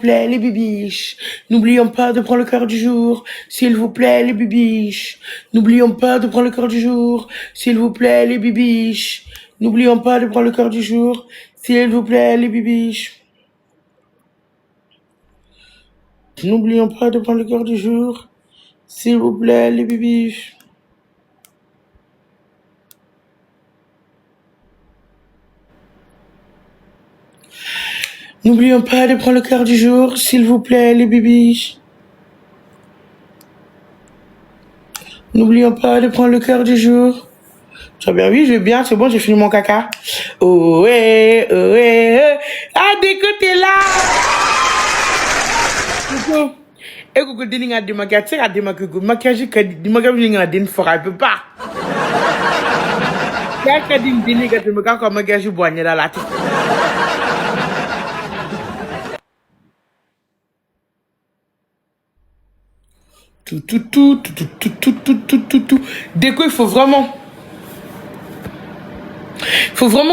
plaît, les bibiches. N'oublions pas de prendre le cœur du jour, s'il vous plaît, les bibiches. N'oublions pas de prendre le cœur du jour, s'il vous plaît, les bibiches. N'oublions pas de prendre le cœur du jour, s'il vous plaît, les bibiches. N'oublions pas de prendre le cœur du jour, s'il vous plaît, les bibiches. N'oublions pas de prendre le cœur du jour, s'il vous plaît, les bibiches. N'oublions pas de prendre le cœur du jour. Tu vas bien? Oui, je vais bien, c'est bon, j'ai fini mon caca. Oh, ouais, oh, ouais, ah, Déco, t'es là! Coucou. Et coucou, t'es là, tu sais, à des maquillages, du maquillage, tu ne feras pas. T'as dit, tu n'es pas comme maquillage, boigné dans la tête. Tout. Déco, il faut vraiment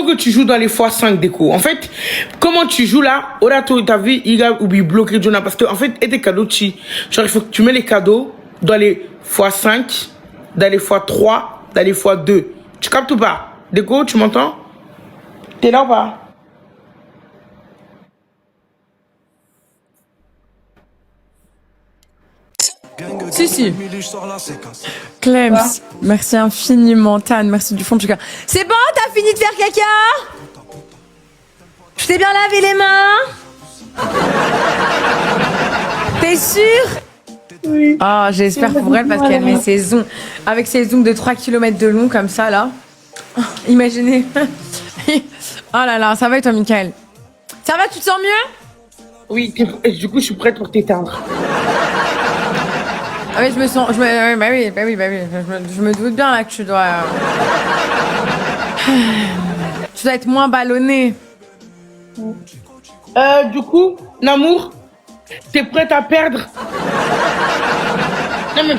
que tu joues dans les x5 déco. En fait, comment tu joues là, Orato, t'as vu, il a oublié bloqué Jonah parce que, en fait, et tes cadeaux, genre, il faut que tu mets les cadeaux dans les x5, dans les x3, dans les x2. Tu captes ou pas? Déco, tu m'entends? T'es là ou pas? Si. Clems, merci infiniment, Tan, merci du fond du cœur. C'est bon, t'as fini de faire caca? Je t'ai bien lavé les mains? T'es sûre? Oui. Ah, j'espère pour elle parce qu'elle met ses zooms. Avec ses zooms de 3 km de long comme ça, là. Imaginez. Oh là là, ça va et toi, Michael? Ça va, tu te sens mieux? Oui, du coup, je suis prête pour t'éteindre. Ah oui, je me sens... Bah oui. Je me doute bien là que tu dois... Tu dois être moins ballonné. Du coup, Namour, t'es prête à perdre? Non mais,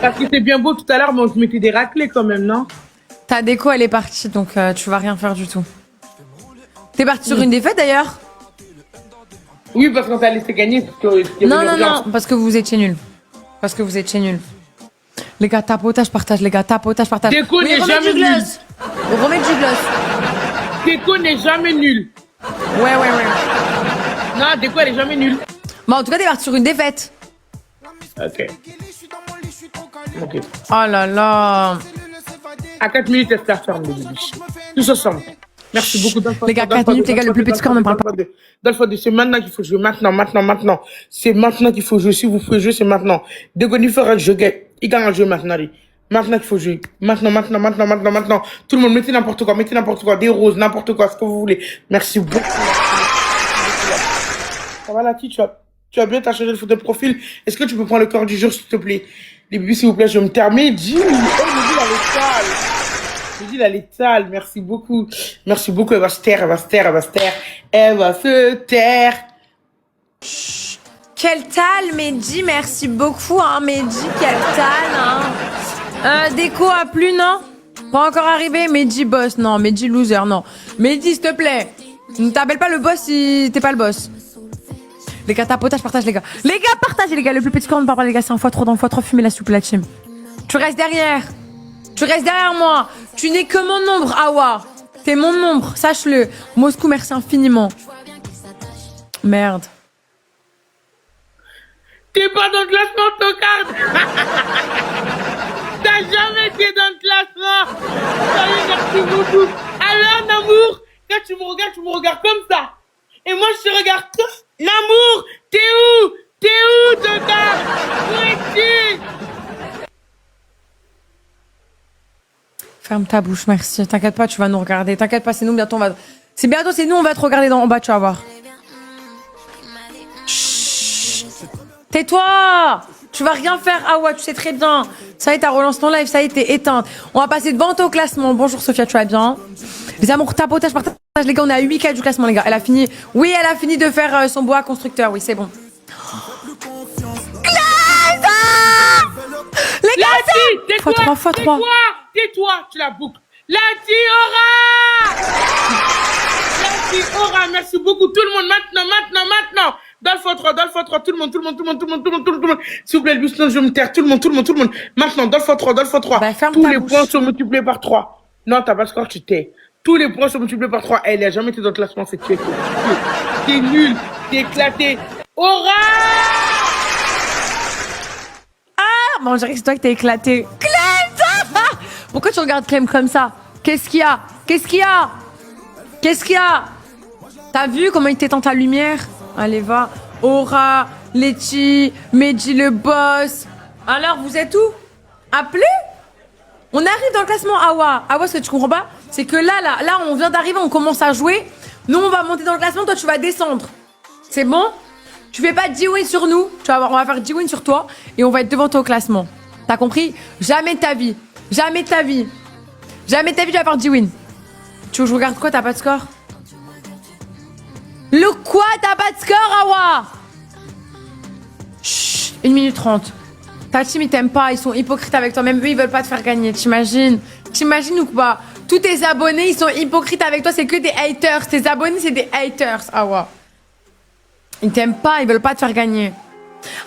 parce que c'est bien beau tout à l'heure, mais on se mettait des raclés quand même, non? Ta déco, elle est partie, donc tu vas rien faire du tout. T'es partie sur une défaite d'ailleurs? Oui, parce qu'on t'a laissé gagner. Non, parce que vous étiez nuls. Les gars, tapotage, partage, les gars, tapotage, partage. Déco n'est jamais nul. Remets du gloss. Déco n'est jamais nul. Ouais. Non, Déco, elle est jamais nulle. Bon, en tout cas, t'es parti sur une défaite. Ok. Oh là là. À 4 minutes, elle se ferme, les bibiches. Tous ensemble. Merci beaucoup. Les gars, 4 minutes égale le plus petit score, ne parle pas. C'est maintenant qu'il faut jouer. Maintenant. C'est maintenant qu'il faut jouer. Si vous pouvez jouer, c'est maintenant. Déco, il faut jouer. Il gagne un jeu maintenant. Maintenant qu'il faut jouer. Maintenant. Tout le monde, mettez n'importe quoi. Des roses, n'importe quoi, ce que vous voulez. Merci beaucoup. Ça va, Lati, tu as bien, t'as changé de photo de profil. Est-ce que tu peux prendre le cœur du jour, s'il te plaît? Les bébés, s'il vous plaît, je me termine. Dis, elle elle est sale. Merci beaucoup. Elle va se taire. Elle va se taire. Chut. Quel tal, Mehdi, merci beaucoup, hein, Mehdi, quel tal, hein. Déco a plu, non? Pas encore arrivé, Mehdi boss, non, Mehdi loser, non. Mehdi, s'il te plaît, ne t'appelle pas le boss si t'es pas le boss. Les gars, tapotage, partage, les gars. Les gars, partagez, les gars, le plus petit score, ne parle pas, les gars, c'est un x3 dans x3, fumez la soupe, la team. Tu restes derrière moi. Tu n'es que mon ombre, Awa. T'es mon ombre, sache-le. Moscou, merci infiniment. Merde. T'es pas dans le classement, tocard. T'as jamais été dans le classement. Salut, merci beaucoup. Alors, Namour, quand tu me regardes comme ça. Et moi, je te regarde tout. Namour, t'es où, tocard? Où es-tu? Ferme ta bouche, merci. T'inquiète pas, tu vas nous regarder. T'inquiète pas, c'est nous, bientôt, c'est nous, on va te regarder en bas, tu vas voir. Chut. Tais-toi! Tu vas rien faire, Awa, tu sais très bien. Ça y est, t'as relancé ton live, ça y est, t'es éteinte. On va passer devant toi au classement. Bonjour Sophia, tu vas bien? Les amours, tapotage, partage, les gars, on est à 8K du classement, les gars. Elle a fini de faire son bois constructeur, oui, c'est bon. Classe! Les gars, Tais-toi, tu la boucles. Lati Aura, merci beaucoup tout le monde, maintenant. Dans le x3, dans le x3, tout le monde, tout le monde, tout le monde, tout le monde, tout le monde, tout le monde. S'il vous plaît, le sinon je vais me taire. Tout le monde, tout le monde, tout le monde. Maintenant, dans le x3, dans le x3. Bah, ferme Tous ta les bouche. points sont multipliés par 3. Non, t'as pas de score, tu t'es. Tous les points sont multipliés par 3. Elle a jamais été dans le classement, c'est tué. T'es nul, t'es éclaté. Aura! Ah, bon, on dirait que c'est toi qui t'es éclaté. Clem! Pourquoi tu regardes Clem comme ça? Qu'est-ce qu'il y a? Qu'est-ce qu'il y a? Qu'est-ce qu'il y a? T'as vu comment il t'étend ta lumière? Allez, va. Aura, Letty, Mehdi le boss. Alors, vous êtes où? Appelez? On arrive dans le classement Awa. Awa, ce que tu comprends pas, c'est que là, on vient d'arriver, on commence à jouer. Nous, on va monter dans le classement, toi, tu vas descendre. C'est bon? Tu fais pas de G-Win sur nous. On va faire G-Win sur toi et on va être devant toi au classement. T'as compris? Jamais de ta vie. Jamais de ta vie. Jamais de ta vie, tu vas faire G-Win. Tu veux que je regarde quoi? T'as pas de score? Le quoi? T'as pas de score, Awa? Chut, 1 minute 30. Ta team, ils t'aiment pas, ils sont hypocrites avec toi. Même eux, ils veulent pas te faire gagner. T'imagines? T'imagines ou pas? Tous tes abonnés, ils sont hypocrites avec toi. C'est que des haters. Tes abonnés, c'est des haters, Awa. Ils t'aiment pas, ils veulent pas te faire gagner.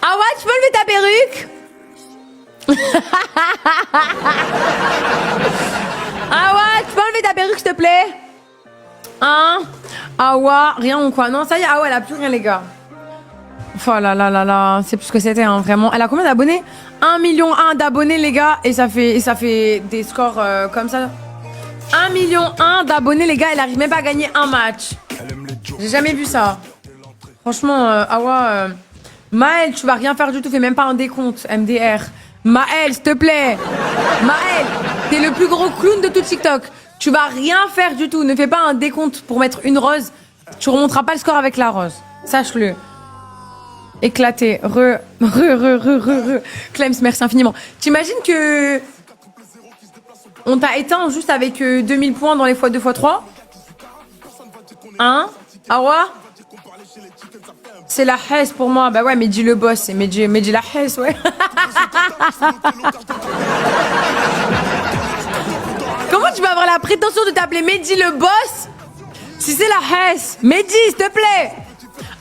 Awa, tu peux lever ta perruque? Awa, tu peux enlever ta perruque, s'il te plaît? Hein? Awa, rien ou quoi? Non, ça y est, Awa, elle a plus rien, les gars. Oh là là là là, c'est plus ce que c'était, hein, vraiment. Elle a combien d'abonnés? 1,1 million d'abonnés, les gars, et ça fait des scores comme ça. 1,1 million d'abonnés, les gars, elle arrive même pas à gagner un match. J'ai jamais vu ça. Franchement, Awa, Maël, tu vas rien faire du tout, fais même pas un décompte, MDR. Maël, s'il te plaît. Maël, t'es le plus gros clown de tout TikTok. Tu vas rien faire du tout, ne fais pas un décompte pour mettre une rose. Tu remonteras pas le score avec la rose, sache-le. Éclaté. Clems, merci infiniment. T'imagines que on t'a éteint juste avec 2000 points dans les x2 x3? Hein? Awa? C'est la Hesse pour moi. Bah ouais, Mehdi le boss. C'est Mehdi la Hesse, ouais. Comment tu vas avoir la prétention de t'appeler Mehdi le boss si c'est la Hesse? Mehdi, s'il te plaît.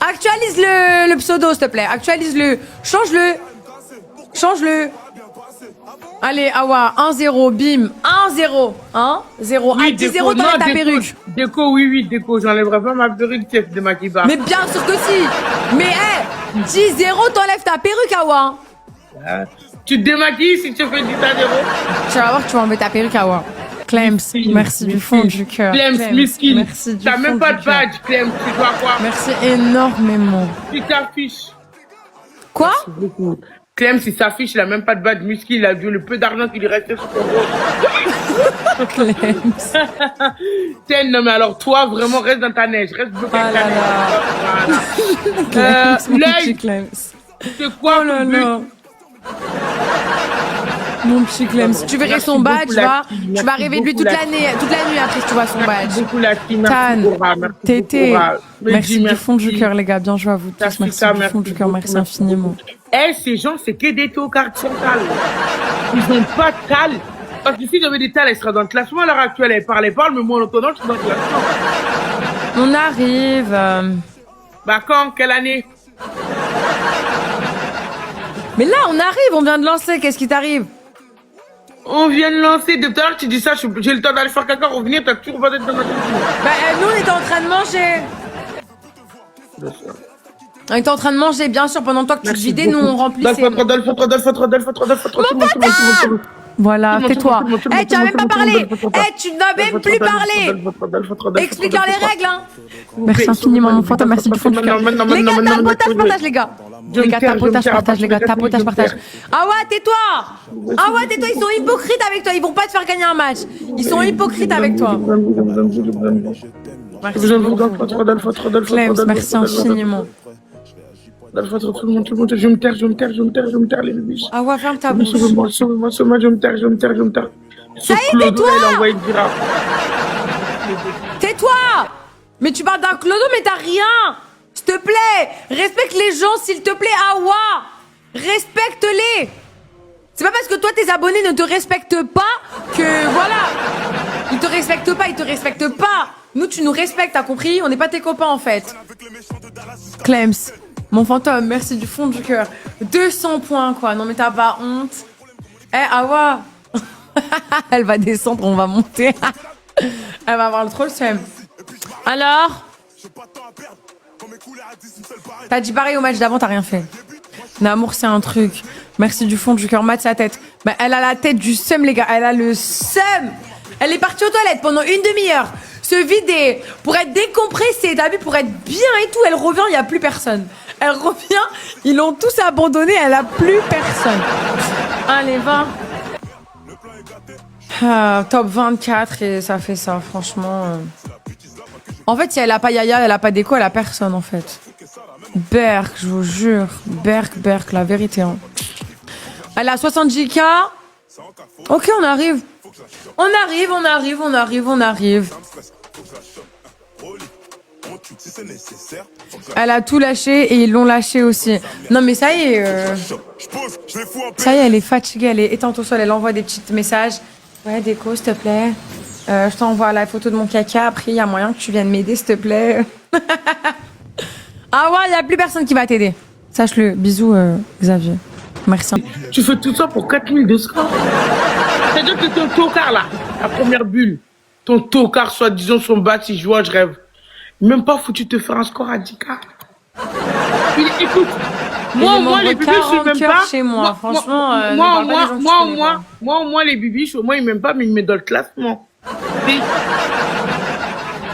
Actualise le pseudo, s'il te plaît. Actualise-le. Change-le. Change-le. Allez, Awa, 1-0, bim. 1-0. 1-0. Oui, À 10-0, t'enlèves ta perruque. Déco, oui, déco. J'enlèverai pas ma perruque, chef de Makiba. Mais bien sûr que si. Mais, 10-0, t'enlèves ta perruque, Awa. Tu te démaquilles si tu fais 10 à 0. Tu vas voir que tu vas enlever ta perruque, Awa. Clems, merci du fond du cœur. Clems, miskin. Merci du T'as fond même pas du de cœur. badge, Clems. Tu dois quoi? Merci énormément. Tu t'affiches. Quoi? Beaucoup. Clems, il s'affiche, il a même pas de badge, miskin. Il a vu le peu d'argent qu'il lui restait sur son dos. Clems. Tiens, non, mais alors toi, vraiment, reste dans ta neige. Reste bloqué Ah dans ta là neige. Voilà. Clems, mon L'œil, petit Clems. c'est quoi Oh là ton but? là. Mon petit Clems. Si tu verrais son badge, tu vas rêver de lui toute la nuit après si tu vois son badge. Beaucoup la team, Tan, merci Aura, merci Tété, beaucoup, Aura. merci du Merci. fond du cœur, les gars. Bien joué à vous tous. Merci, Merci ça, du fond du cœur. beaucoup, Merci infiniment. Eh, ces gens, c'est que des tocards sans tal. Ils ont pas de tal. Parce que si j'avais des tal, elle serait dans le classement à l'heure actuelle. Elle parle, mais moi, en entendant, je suis dans le classement. On arrive. Bah, quand? Quelle année? Mais là, on arrive. On vient de lancer. Qu'est-ce qui t'arrive? On vient de lancer. Depuis tout à l'heure, tu dis ça, j'ai le temps d'aller faire caca, revenir, t'as toujours pas d'être dans ma tête. Bah, nous, on était en train de manger. On était en train de manger, bien sûr. Pendant toi que tu te vidais, nous, on remplissait. Voilà, tais-toi. Eh, tu as même pas parlé. Eh, tu n'as même plus parlé. Explique-leur les règles, hein. Merci infiniment, mon fantôme. Merci du fond du cœur. Les gars, tapotage, partage, les gars. Les gars, tapotage, partage, les gars. Tapotage, partage. Ah ouais, tais-toi. Ah ouais, tais-toi. Ils sont hypocrites avec toi. Ils vont pas te faire gagner un match. Ils sont hypocrites avec toi. Clems, merci infiniment. Je vais me taire, les bébés. Ah ouais, ferme ta bouche. Sauvez-moi, je vais me taire. Ça y est, tais-toi. Il a envoyé le virage. Tais-toi. Mais tu parles d'un clodo, mais t'as rien. S'il te plaît, respecte les gens, s'il te plaît, Awa. Respecte-les. C'est pas parce que toi, tes abonnés ne te respectent pas que, voilà. Ils te respectent pas. Nous, tu nous respectes, t'as compris? On n'est pas tes copains, en fait. Clems, Mon fantôme, merci du fond du cœur. 200 points, quoi. Non, mais t'as pas honte. Eh, Awa. Elle va descendre, on va monter. Elle va avoir le trop le seum. Alors? T'as dit pareil au match d'avant, t'as rien fait. L'amour, c'est un truc. Merci du fond du cœur. Mate sa tête. Bah, elle a la tête du seum, les gars. Elle a le seum. Elle est partie aux toilettes pendant une demi-heure. Se vider. Pour être décompressée. T'as vu, pour être bien et tout. Elle revient, il n'y a plus personne. Elle revient. Ils l'ont tous abandonné. Elle a plus personne. Allez, va. Top 24 et ça fait ça, franchement. En fait, si elle a pas Yaya, elle a pas d'écho, elle a personne, en fait. Berk, je vous jure. Berk, la vérité. Hein. Elle a 70K. Ok, on arrive. On arrive. Elle a tout lâché et ils l'ont lâché aussi. Non, mais ça y est. Ça y est, elle est fatiguée, elle est éteinte au sol. Elle envoie des petits messages. Ouais, Déco, s'il te plaît. Je t'envoie la photo de mon caca. Après, il y a moyen que tu viennes m'aider, s'il te plaît. Ah ouais, il n'y a plus personne qui va t'aider. Sache-le. Bisous, Xavier. Merci. Tu fais tout ça pour 4200. C'est-à-dire que ton tocard, là, la première bulle, ton tocard, soi-disant, son bat, si je vois, je rêve. Même pas foutu te faire un score à 10K. Écoute, moi, les bibis, je suis même pas. Chez moi, franchement, moi, au moins, les bibis, au moins, ils m'aiment pas, mais ils me mettent dans le classement. Je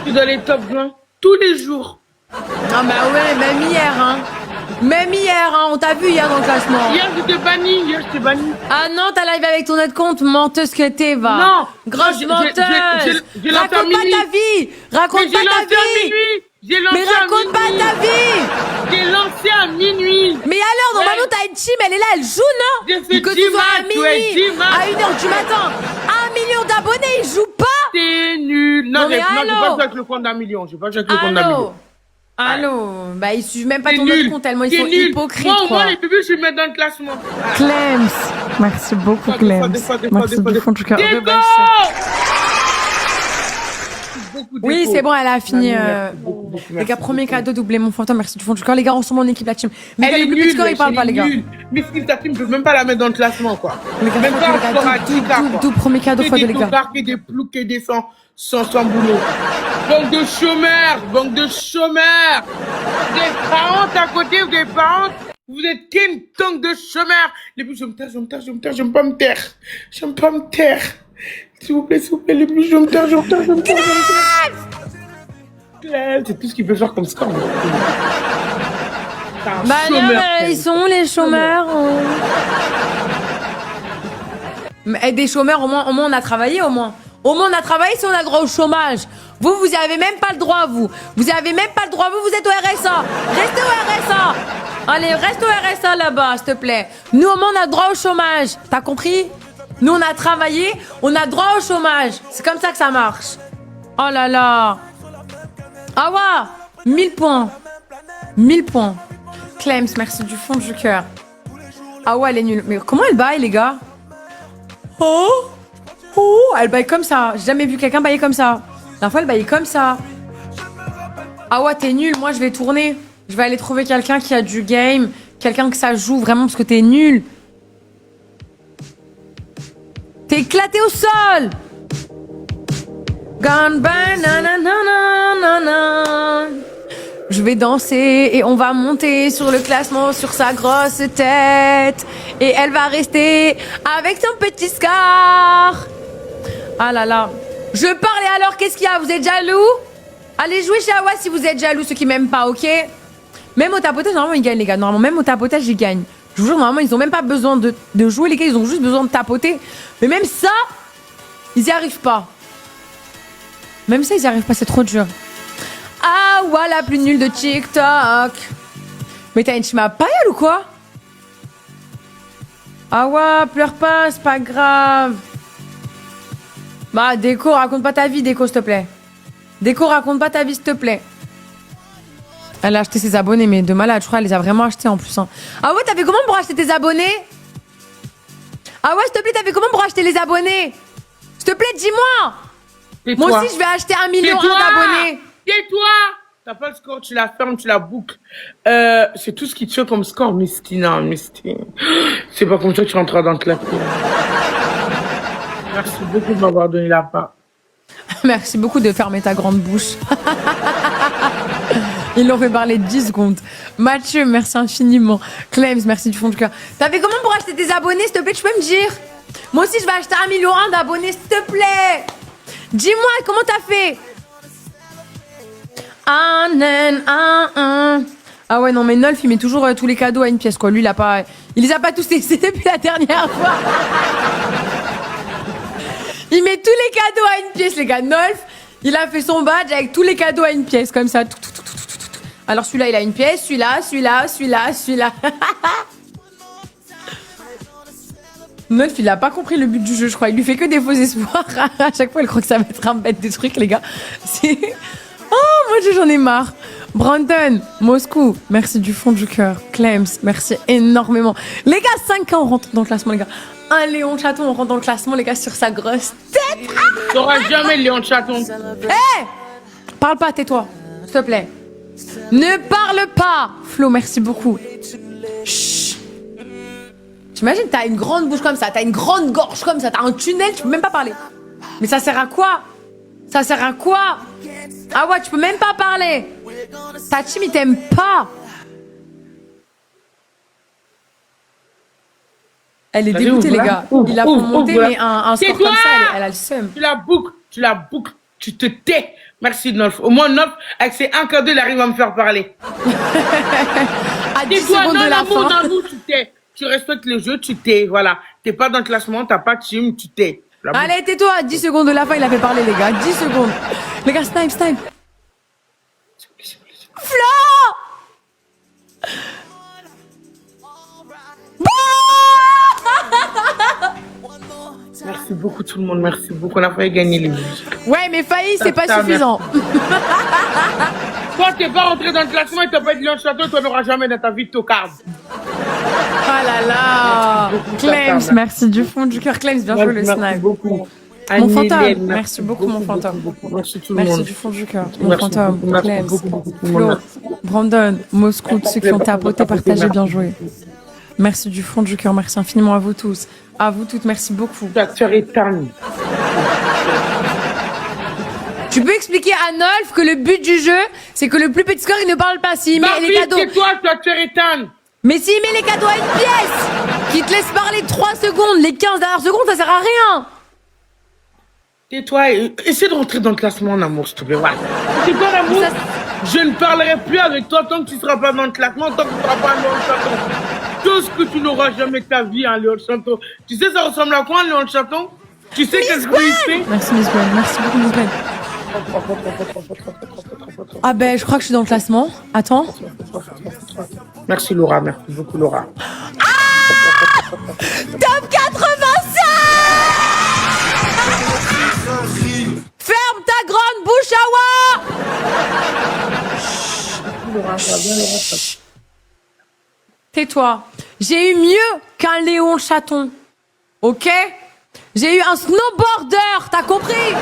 suis dans les top 20 tous les jours. Ah bah ouais, même hier, hein. On t'a vu hier dans le classement. Hier, j'étais banni. Ah non, t'as live avec ton autre compte, menteuse que t'es, va. Non. Grosse menteuse. J'ai Raconte pas ta vie. Raconte pas ta vie. Mais raconte pas ta vie. J'ai lancé à minuit. Mais alors, normalement, t'as une team, elle est là, elle joue, non? J'ai fait Que 10 tu sois à matchs, ouais, minuit, 10 matchs. à 1h du matin, 1 million d'abonnés, ils jouent pas. T'es nul. Non, j'ai pas joué avec le compte d'un million. Allô. Bah, ils suivent même pas T'es ton nul. autre compte tellement ils T'es sont nul. hypocrites, Moi, au quoi. moins, les bébés, je les mets dans le classement. Clems. Merci beaucoup, Clems. Merci du fond du cœur. Déco. Oui, c'est bon, elle a fini. Beaucoup, Les gars, merci premier beaucoup. cadeau, doublé mon fantôme, merci du fond du cœur. Les gars, on se met en équipe, la team. Mais Elle les est plus nulle, score, ils parlent pas, les gars. Mais si ta team, je peux même pas la mettre dans le classement, quoi. Les gars, Même pas un score à 10K, quoi. tout premier cadeau, fois de les gars. Des des ploucs et des sans boulot. Banque de chômeurs. Des parents à côté, des parents. Vous êtes qu'une tongue de chômeurs. Les plus, je me taire. J'aime pas me taire. S'il vous plaît, les plus, je me taire. C'est tout ce qu'il peut faire comme score. Bah non, mais ils sont où les chômeurs? Mais des chômeurs, au moins on a travaillé, au moins. Au moins on a travaillé si on a le droit au chômage. Vous avez même pas le droit, vous. Vous avez même pas le droit, vous êtes au RSA. Restez au RSA. Allez, reste au RSA là-bas, s'il te plaît. Nous, au moins, on a le droit au chômage. T'as compris? Nous, on a travaillé, on a droit au chômage. C'est comme ça que ça marche. Oh là là. Ah ouais, 1000 points. 1000 points. Clems, merci du fond du cœur. Ah ouais, elle est nulle. Mais comment elle baille, les gars? Oh, elle baille comme ça. J'ai jamais vu quelqu'un bailler comme ça. La fois, elle baille comme ça. Ah ouais, t'es nul. Moi, je vais tourner. Je vais aller trouver quelqu'un qui a du game. Quelqu'un que ça joue vraiment parce que t'es nul. T'es éclaté au sol. Gone by, nanana. Je vais danser et on va monter sur le classement sur sa grosse tête. Et elle va rester avec son petit scar. Ah là là. Je parlais alors, qu'est-ce qu'il y a? Vous êtes jaloux? Allez jouer chez Awa si vous êtes jaloux, ceux qui m'aiment pas, ok? Même au tapotage, normalement, ils gagnent, les gars. Normalement, même au tapotage, ils gagnent. Je vous jure, normalement, ils ont même pas besoin de jouer, les gars. Ils ont juste besoin de tapoter. Mais même ça, ils y arrivent pas. Même ça, ils y arrivent pas, c'est trop dur. Ah, ouais, la plus nulle de TikTok. Mais t'as une chima païelle ou quoi? Ah ouais, pleure pas, c'est pas grave. Bah, Déco, raconte pas ta vie, Déco, s'il te plaît. Déco, raconte pas ta vie, s'il te plaît. Elle a acheté ses abonnés, mais de malade, je crois, elle les a vraiment achetés en plus. Hein. Ah ouais, t'as fait comment pour acheter tes abonnés? Ah ouais, s'il te plaît, t'as fait comment pour acheter les abonnés? S'il te plaît, dis-moi. Moi aussi, je vais acheter 1 million d'abonnés. Tais-toi. T'as pas le score, tu la fermes, tu la boucles. C'est tout ce qui te fait comme score, Misty. Non, Misty. C'est pas comme ça que tu rentreras dans le classement. Merci beaucoup de m'avoir donné la part. Merci beaucoup de fermer ta grande bouche. Ils l'ont fait parler 10 secondes. Mathieu, merci infiniment. Clems, merci du fond du cœur. T'as fait comment pour acheter des abonnés, s'il te plaît, tu peux me dire? Moi aussi, je vais acheter 1,1 million d'abonnés, s'il te plaît. Dis-moi, comment t'as fait? Ah ouais, non, mais Nolf, il met toujours tous les cadeaux à une pièce, quoi. Lui, il les a pas tous testés depuis la dernière fois. Il met tous les cadeaux à une pièce, les gars. Nolf, il a fait son badge avec tous les cadeaux à une pièce, comme ça. Alors celui-là, il a une pièce, celui-là. Nolf, il a pas compris le but du jeu, je crois. Il lui fait que des faux espoirs. À chaque fois, il croit que ça va être un bête des trucs, les gars. Oh, moi, j'en ai marre. Brandon, Moscou, merci du fond du cœur. Clems, merci énormément. Les gars, 5 ans, on rentre dans le classement, les gars. Un Léon Chaton, on rentre dans le classement, les gars, sur sa grosse tête. T'auras jamais le Léon Chaton. Hé, parle pas, tais-toi, s'il te plaît. Ne parle pas. Flo, merci beaucoup. Chut. T'imagines, t'as une grande bouche comme ça, t'as une grande gorge comme ça, t'as un tunnel, tu peux même pas parler. Mais ça sert à quoi? Ça sert à quoi? Ah ouais, tu peux même pas parler. Ta team, il t'aime pas. Elle est dégoûtée, les gars. Il a monté, mais un score comme ça, elle a le seum. Tu la boucles, tu te tais. Merci, Nolf. Au moins, Nolf, avec ses 1 cadeau, il arrive à me faire parler. À 10 secondes de la fin. Non, tu tais. Tu respectes le jeu, tu t'es. Voilà. T'es pas dans le classement, t'as pas de team, tu t'es. Allez, tais-toi, à 10 secondes de la fin, il a fait parler, les gars. 10 secondes. Les gars, snipe. Flo! Merci beaucoup tout le monde, merci beaucoup. On a failli gagner les vies. Ouais, mais failli, c'est pas suffisant. Toi, t'es pas rentré dans le classement et t'as pas dit Léon Chaton, tu n'auras jamais dans ta vie de tocard. Oh là là. Clems, merci du fond du cœur. Clems, bien joué le snipe. Merci beaucoup. Mon fantôme, merci beaucoup mon fantôme. Merci tout le monde. Merci du fond du cœur. Mon fantôme, Clems, Flo, Brandon, Moscou, tous ceux qui ont tapoté, partagé, bien joué. Merci du fond du cœur, merci infiniment à vous tous. À vous toutes, merci beaucoup. Tu peux expliquer à Nolf que le but du jeu, c'est que le plus petit score, il ne parle pas. S'il met les cadeaux. C'est toi, Étan. Mais s'il met les cadeaux à une pièce, qui te laisse parler 3 secondes, les 15 dernières secondes, ça sert à rien. Tais-toi et essaie de rentrer dans le classement en amour, s'il te plaît. Voilà. C'est quoi l'amour? Je ne parlerai plus avec toi tant que tu ne seras pas dans le classement, tant que tu ne seras pas un Léon Chaton. Tout ce que tu n'auras jamais de ta vie, un Léon Chaton. Tu sais, ça ressemble à quoi, un Léon Chaton? Tu sais qu'est-ce qu'il fait? Merci, Miss Gwen. Merci beaucoup, Miss Gwen. Ah ben, je crois que je suis dans le classement. Attends. Merci, Laura. Merci beaucoup, Laura. Ah Top 85. Ferme ta grande bouche, Awa. Tais-toi. J'ai eu mieux qu'un Léon Chaton. Ok? J'ai eu un snowboarder, t'as compris?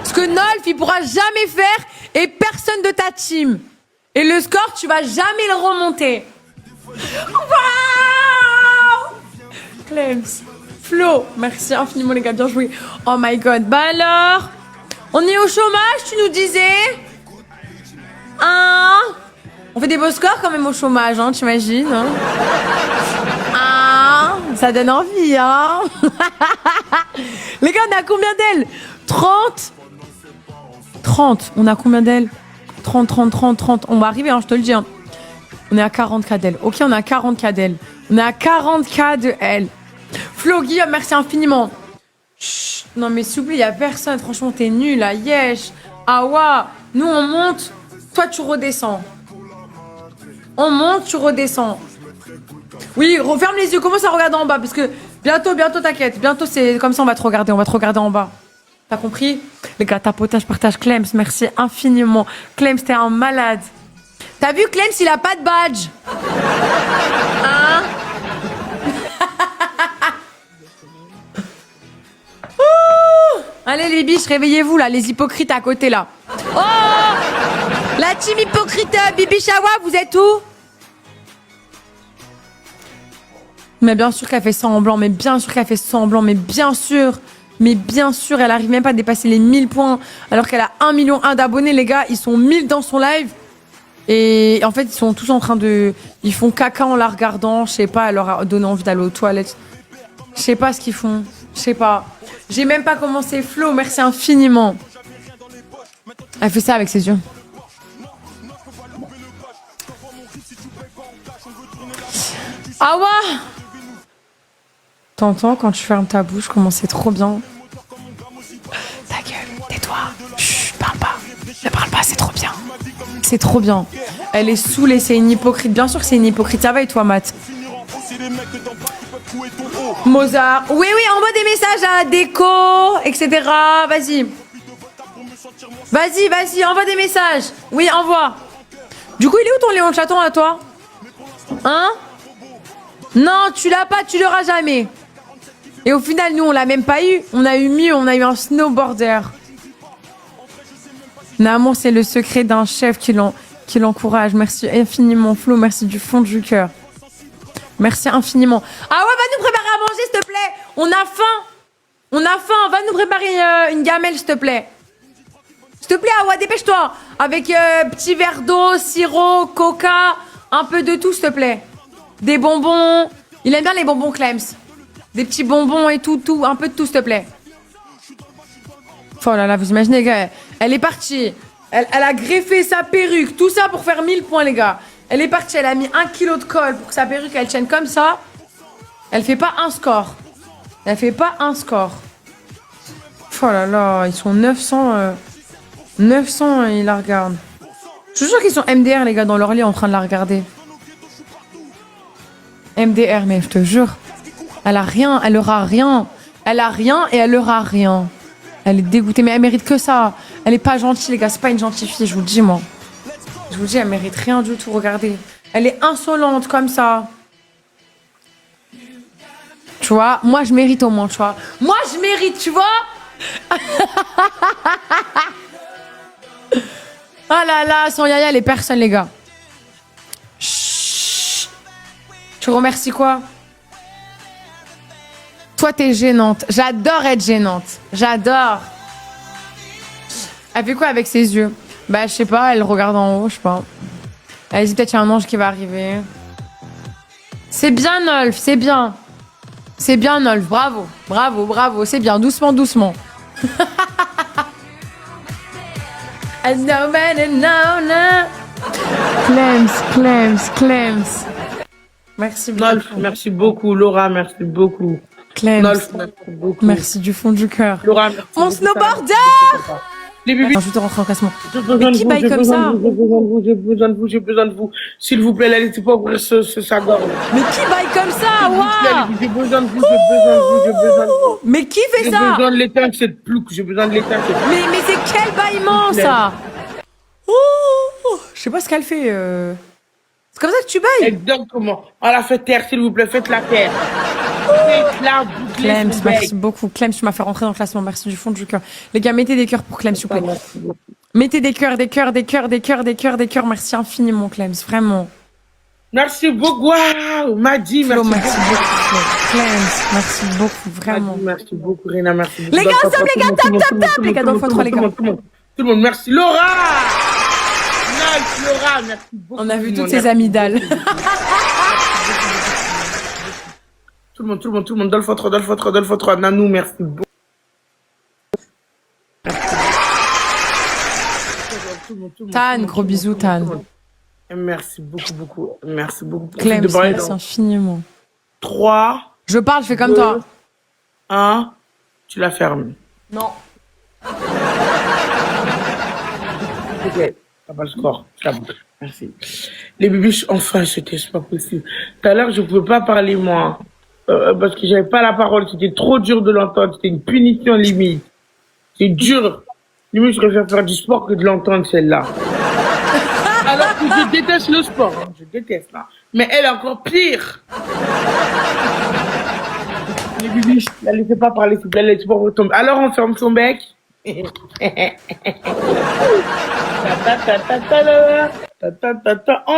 Ce que Nolf, il pourra jamais faire et personne de ta team. Et le score, tu vas jamais le remonter. Waouh! Clems, Flo, merci infiniment les gars, bien joué. Oh my god, bah alors, on est au chômage, tu nous disais? Hein? On fait des beaux scores quand même au chômage, hein, t'imagines? Hein? Ah, ça donne envie, hein? Les gars, on a combien d'ailes? 30? On a combien d'ailes? 30. On va arriver, hein, je te le dis. Hein. On est à 40K d'ailes. Ok, on est à 40K d'ailes. On est à 40K de L. Flo, Guillaume, merci infiniment. Chut, non, mais s'il vous plaît, il n'y a personne. Franchement, t'es nul, là. Yesh. Awa. Nous, on monte. Toi, tu redescends. On monte, tu redescends. Oui, referme les yeux. Commence à regarder en bas. Parce que bientôt, t'inquiète. Bientôt, c'est comme ça, on va te regarder. On va te regarder en bas. T'as compris? Les gars, tapotage, partage. Clems, merci infiniment. Clems, t'es un malade. T'as vu, Clems, il a pas de badge. Hein? Allez, les biches, réveillez-vous, là. Les hypocrites à côté, là. Oh! team hypocrite, Bibi Shawa, vous êtes où? Mais bien sûr qu'elle fait semblant, mais bien sûr qu'elle fait semblant, mais bien sûr, elle arrive même pas à dépasser les 1000 points, alors qu'elle a 1,1 million d'abonnés, les gars, ils sont 1000 dans son live, et en fait, ils sont tous en train de, ils font caca en la regardant, je sais pas, elle leur a donné envie d'aller aux toilettes, je sais pas ce qu'ils font, je sais pas, j'ai même pas commencé Flo, merci infiniment, elle fait ça avec ses yeux. Ah ouais. T'entends quand tu fermes ta bouche, comment c'est trop bien. Ta gueule, tais-toi. Chut, parle pas. Ne parle pas, c'est trop bien. C'est trop bien. Elle est saoulée, c'est une hypocrite. Bien sûr que c'est une hypocrite. Ça va et toi, Matt? Mozart. Oui, envoie des messages à Déco, etc. Vas-y. Vas-y, envoie des messages. Oui, envoie. Du coup, il est où ton Léon Chaton à toi? Hein? Non, tu l'as pas, tu l'auras jamais. Et au final, nous, on l'a même pas eu. On a eu mieux, on a eu un snowboarder. Namour, c'est le secret d'un chef qui l'encourage. Merci infiniment, Flo. Merci du fond du cœur. Merci infiniment. Ah ouais, va nous préparer à manger, s'il te plaît. On a faim. Va nous préparer une gamelle, s'il te plaît. S'il te plaît, Awa, dépêche-toi. Avec petit verre d'eau, sirop, coca, un peu de tout, s'il te plaît. Des bonbons. Il aime bien les bonbons, Clems. Des petits bonbons et tout. Un peu de tout, s'il te plaît. Oh là là, vous imaginez, les gars. Elle est partie. Elle a greffé sa perruque. Tout ça pour faire 1000 points, les gars. Elle est partie. Elle a mis 1 kilo de colle pour que sa perruque, elle tienne comme ça. Elle fait pas un score. Oh là là, ils sont 900. 900, ils la regardent. Je suis sûre qu'ils sont MDR, les gars, dans leur lit en train de la regarder. MDR, mais je te jure. Elle a rien, elle aura rien. Elle a rien et elle aura rien. Elle est dégoûtée, mais elle mérite que ça. Elle est pas gentille, les gars, c'est pas une gentille fille, je vous le dis, moi. Je vous le dis, elle mérite rien du tout, regardez. Elle est insolente comme ça. Tu vois, moi je mérite au moins, tu vois. Moi je mérite, tu vois. Ah là là, sans Yaya, les personnes, les gars. Chut. Tu remercies quoi? Toi, t'es gênante. J'adore être gênante. J'adore. Elle fait quoi avec ses yeux? Bah, je sais pas, elle regarde en haut, je sais pas. Elle dit peut-être qu'il y a un ange qui va arriver. C'est bien, Nolf, c'est bien. C'est bien, Nolf, bravo. Bravo, c'est bien, doucement. No matter, no. Clems. Merci beaucoup. Nolf, merci beaucoup. Laura, merci beaucoup. Clems, Nolf, merci beaucoup. merci du fond du cœur. Laura, merci Mon beaucoup. snowboarder! Les bébés, Je te rentre en classement. j'ai besoin Mais de qui vous, baille j'ai comme besoin ça? de vous, j'ai besoin de vous. S'il vous plaît, laissez pas ouvrir sa gorge. Mais qui baille comme ça? Waouh! J'ai besoin de vous, j'ai besoin de vous. Mais qui fait J'ai ça? besoin de l'éteindre, cette plouque. J'ai besoin de l'éteindre, cette plouque. Mais c'est quel bâillement ça? Oh, je sais pas ce qu'elle fait. C'est comme ça que tu bailles? Exactement. On la fait taire, s'il vous plaît, faites la terre. Faites-la boucler Clems, son bec. merci beaucoup. Clems, tu m'as fait rentrer dans le classement. Merci du fond du cœur. Les gars, mettez des cœurs pour Clems, s'il vous plaît. Merci beaucoup. Mettez des cœurs. Merci infiniment, Clems, vraiment. Merci beaucoup. Waouh, Madi, Flo, merci merci beaucoup. beaucoup. Clems, merci beaucoup, vraiment. Madi, merci beaucoup, Rina, merci beaucoup. Les gars, ensemble, les gars, tap, les gars, dans le x3, les gars. Tout le monde, merci. Laura! Nice, Laura, merci beaucoup. On a vu toutes ces amygdales. Tout le monde, Dolph 3, Nanou, merci beaucoup. Tan, gros bisous, Tan. Merci beaucoup. Merci beaucoup. Clems, De parler merci dans infiniment. 3, Je parle, je fais comme toi. 1, tu la fermes. Non. Ok, t'as pas le score. Merci. Les bébés, enfin, c'était pas possible. Tout à l'heure, je pouvais pas parler, moi. Parce que j'avais pas la parole. C'était trop dur de l'entendre. C'était une punition limite. C'est dur. Limite, je préfère faire du sport que de l'entendre, celle-là. Alors que je déteste le sport. Hein. Je déteste, là. Mais elle est encore pire. Les bébés, la laissez pas parler, s'il vous plaît. Laissez pas retomber. Alors, on ferme son bec. On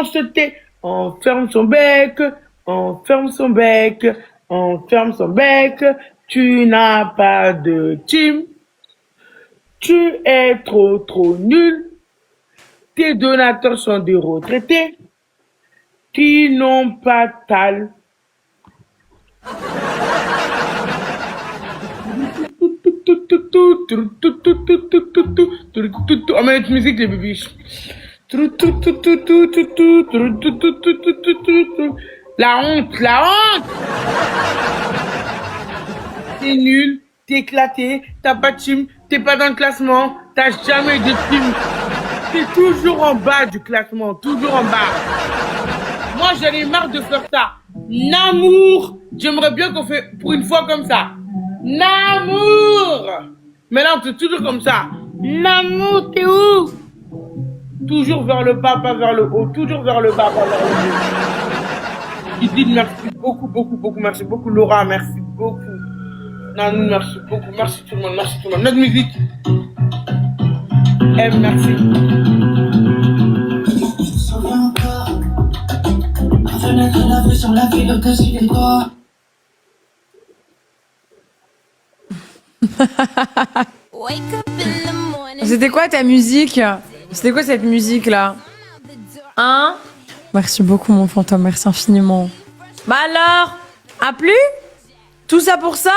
se tait, on ferme son bec, on ferme son bec, on ferme son bec. Tu n'as pas de team, tu es trop nul. Tes donateurs sont des retraités qui n'ont pas tal. On met notre musique, les bibiches. La honte, la honte! T'es nul, t'es éclaté, t'as pas de team, t'es pas dans le classement, t'as jamais de team. T'es toujours en bas du classement, toujours en bas. Moi, j'en ai marre de faire ça. Namour! J'aimerais bien qu'on fait pour une fois comme ça. Namour! Mais là, on fait toujours comme ça. Namour, t'es où? Toujours vers le bas, pas vers le haut. Toujours vers le bas, pas vers le haut. Didine, merci beaucoup, beaucoup, beaucoup. Merci beaucoup, Laura, merci beaucoup. Nanou, merci beaucoup. Merci tout le monde, merci tout le monde. Notre musique. M, merci. Fenêtre la vue sur la ville que c'était quoi? C'était quoi ta musique? C'était quoi cette musique-là? Hein? Merci beaucoup, mon fantôme. Merci infiniment. Bah alors? A plu? Tout ça pour ça?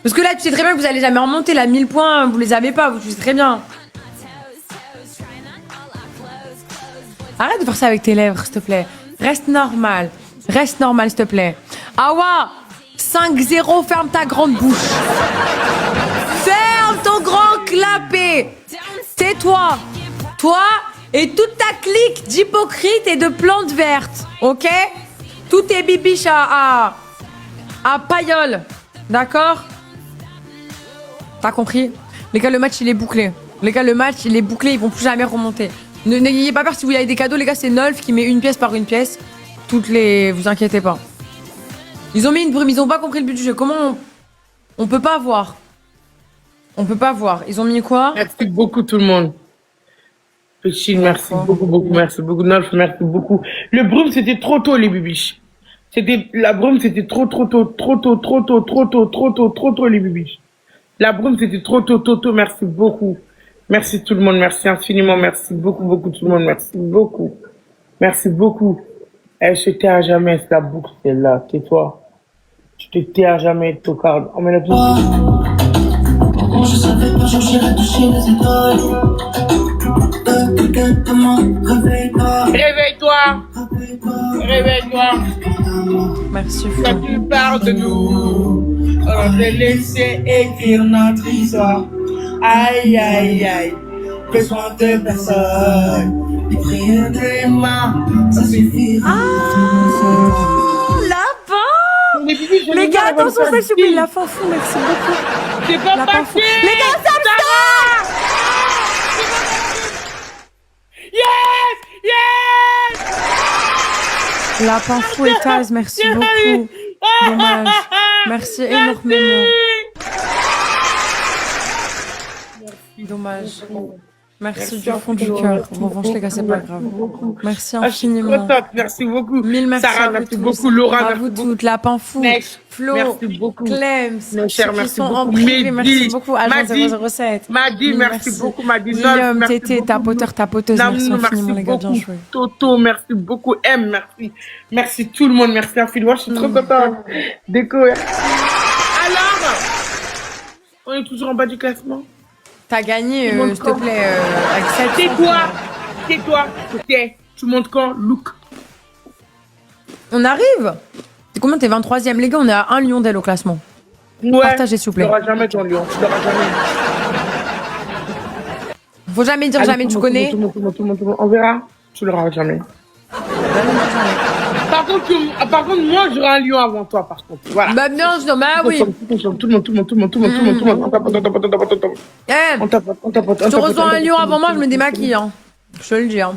Parce que là, tu sais très bien que vous allez jamais remonter. Là, 1000 points, vous les avez pas. Vous sais très bien. Arrête de faire ça avec tes lèvres, s'il te plaît. Reste normal. Reste normal, s'il te plaît. Awa, 5-0, ferme ta grande bouche. Ferme ton grand clapet. Tais-toi. Toi et toute ta clique d'hypocrites et de plantes vertes. Ok? Tous tes bibiches à paillole. D'accord? T'as compris? Les gars, le match, il est bouclé. Les gars, le match, il est bouclé. Ils vont plus jamais remonter. N'ayez pas peur si vous avez des cadeaux, les gars, c'est Nolf qui met une pièce par une pièce. Toutes les... Vous inquiétez pas. Ils ont mis une brume, ils ont pas compris le but du jeu. Comment on peut pas voir? On peut pas voir. Ils ont mis quoi? Merci beaucoup tout le monde. Péchine, merci beaucoup, beaucoup, merci beaucoup. Nolf, merci beaucoup. Le brume, c'était trop tôt, les bibiches. La brume, c'était trop tôt, les bibiches. La brume, c'était trop tôt, merci beaucoup. Merci tout le monde, merci infiniment, merci beaucoup, beaucoup tout le monde, merci beaucoup. Merci beaucoup. Elle se tait à jamais, c'est la boucle, celle-là. Tais-toi. Tu te tais à jamais, tocarde. On met la Je savais pas, j'irais toucher les étoiles. Réveille-toi. Réveille-toi. Réveille-toi. Merci, La Flo. plupart de nous, on va laisser écrire notre histoire. Aïe, aïe, aïe. Besoin de personne. Les prières des mains, ça suffira. Lapin! Les gars, attention, ça s'il vous plaît, la fin fou, merci beaucoup. C'est pas Lapin fou. passé. Les gars, ça Yes! Yes! Lapin fou et Taz, merci beaucoup. Dommage. Merci énormément. Dommage. Merci du fond du cœur. En revanche, les gars, c'est pas grave. Merci infiniment. Merci beaucoup. Mille merci Sarah, à vous merci tous. beaucoup. Laura, À merci vous beaucoup. toutes. Lapin fou. Neige, Flo. merci beaucoup. Clems. Mon cher, ceux qui merci sont en beaucoup. privé, merci Mehdi, beaucoup. Agent Madi, 007. Madi, Mille merci beaucoup. Madi, Guillaume, merci Tété, beaucoup. tapoteur, tapoteuse, merci Nanou, infiniment, les gars, bien beaucoup. joué. Toto, merci beaucoup. M, merci. Merci tout le monde, merci infiniment. Je suis trop contente. Déco. Alors, on est toujours en bas du classement. T'as gagné, Tu montes s'il te quand plaît, avec 700. Tais-toi, tu montes quand, Look? On arrive. T'es combien? T'es 23ème. Les gars, on est à 1 lion d'elle au classement. Ouais. Partagez, s'il vous plaît. Tu l'auras jamais, ton lion. Tu l'auras jamais. Faut jamais dire Allez, jamais, tout tu le connais. monde, tout le monde. On verra. Tu l'auras jamais. Par contre, moi, j'aurai un lion avant toi, par contre. Voilà. Bah, bien sûr, bah oui. Tout le monde. Eh, On tapote. tu reçois un lion avant moi, je me démaquille, hein. Je te le dis, hein.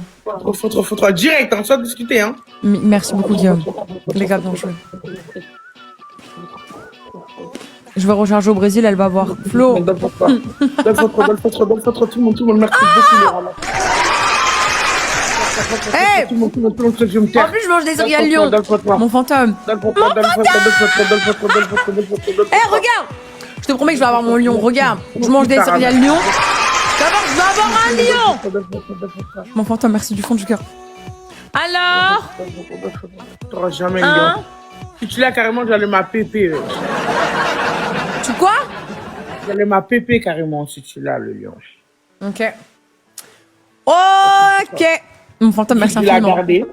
Faut trop. Direct, hein, sans discuter, hein. Merci beaucoup, Guillaume. Les gars, bien joué. Je vais recharger au Brésil, elle va voir. Flo. Dans le fois 3. Dans le fois 3, dans le fois 3, dans le fois 3, tout le monde, merci beaucoup, Laura. Hey! Tout le monde, je vais me En taire. plus, je mange des céréales Lyon. Dans le fois 3. Mon fantôme. Dans le fois 3, dans le fois 3, dans le fois 3, dans le fois 3, dans le fois 3, dans le fois 3, dans le fois 3. Eh, regarde! Je te promets que je vais avoir mon lion. Regarde. Je mange des céréales Lyon. D'abord, je vais avoir un lion! Mon fantôme, merci du fond du cœur. Alors? T'auras jamais Hein? le lion. Si tu l'as carrément, j'allais ma pépé. Tu quoi? J'allais ma pépé carrément si tu l'as, le lion. Ok. Ok. Mon fantôme, merci Tu l'as infiniment. gardé.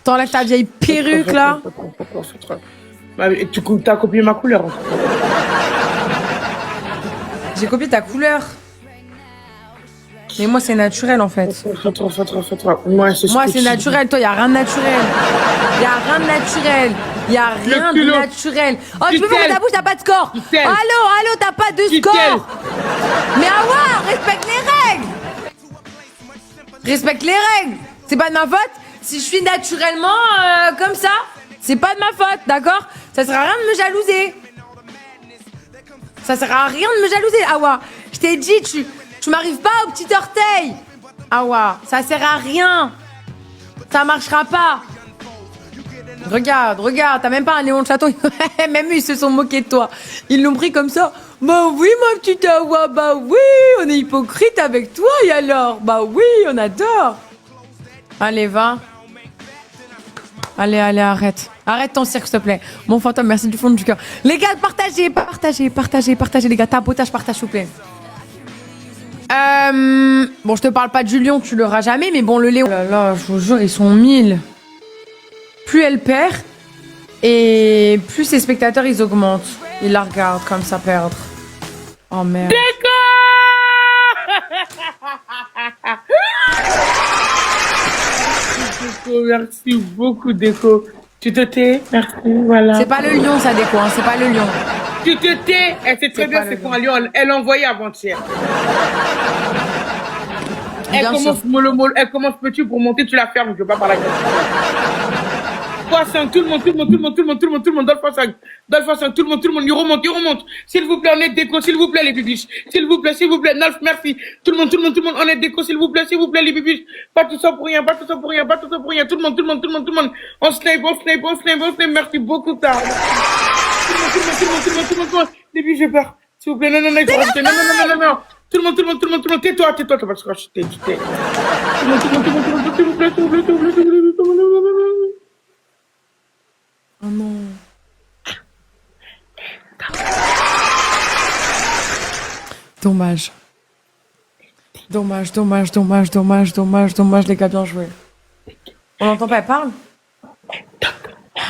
T'enlèves ta vieille perruque là. Tu as copié ma couleur. En fait. J'ai copié ta couleur. Mais moi, c'est naturel en fait. Fais-toi. Moi, C'est naturel. Toi, y a rien de naturel. Y a rien de naturel. Y a rien de culot. naturel. Oh, tu peux Gisèle. faire ta bouche, t'as pas de score. Gisèle. Allô, t'as pas de Gisèle. score. Mais Awa, respecte les règles. Respecte les règles. C'est pas de ma faute. Si je suis naturellement comme ça, c'est pas de ma faute, d'accord? Ça sert à rien de me jalouser. Ça sert à rien de me jalouser, Awa. Je t'ai dit, tu m'arrives pas au petit orteil. Awa, ça sert à rien. Ça marchera pas. Regarde, t'as même pas un Léon de Château. Même eux, ils se sont moqués de toi. Ils l'ont pris comme ça. Bah oui, ma petite Awa, bah oui, on est hypocrite avec toi, et alors? Bah oui, on adore. Allez, va. Allez, arrête. Arrête ton cirque, s'il te plaît. Mon fantôme, merci du fond du cœur. Les gars, partagez, les gars. Tapotage, partage, s'il vous plaît. Bon, je te parle pas du lion, tu l'auras jamais, mais bon, le Léon. Oh là là, je vous jure, ils sont 1000. Plus elle perd, et plus ses spectateurs, ils augmentent. Ils la regardent comme ça perdre. Oh merde. Merci beaucoup, Déco. Tu te tais? Merci, voilà. C'est pas le lion, ça, Déco, hein, c'est pas le lion. Tu te tais? Elle sait très C'est bien pas c'est le quoi un lion. Elle l'a envoyé avant-hier. Elle Bien commence sûr. mollo, elle commence petit pour monter, tu la fermes, je veux pas parler avec toi. Fois 5, tout le monde, dans le fois 5, tout le monde, il remonte. S'il vous plaît, on est déco, s'il vous plaît, les bibiches. S'il vous plaît, Nalf, merci. Tout le monde, on est déco, s'il vous plaît, les bibiches. Pas tout ça pour rien. Tout le monde. On snipe, merci beaucoup, tard. Tout le monde. Les bibiches, j'ai peur. S'il vous plaît, non, il faut rajouter. Non. Tout le monde, tais-toi, t'as pas de scratch, tu t'es. Tout le monde, s'il vous plaît. Oh non. Dommage, les gars, bien joué. On n'entend pas, elle parle?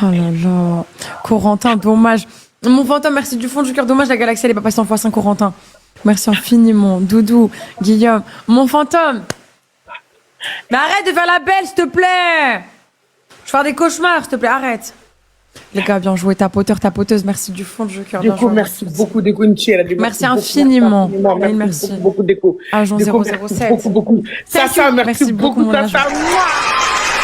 Oh là là. Corentin, dommage. Mon fantôme, merci du fond du cœur. Dommage, la galaxie, elle est pas passée en x5, Corentin. Merci infiniment. Doudou, Guillaume. Mon fantôme. Mais arrête de faire la belle, s'il te plaît. Je vais faire des cauchemars, s'il te plaît, arrête. Les gars, bien joué, tapoteuse, merci du fond du cœur. Déco, merci beaucoup, Déco Inchi, elle a dit merci infiniment. Merci. Beaucoup, Déco. Agent Déco, 007. Beaucoup. Sacha, merci beaucoup, mon Sacha. agent.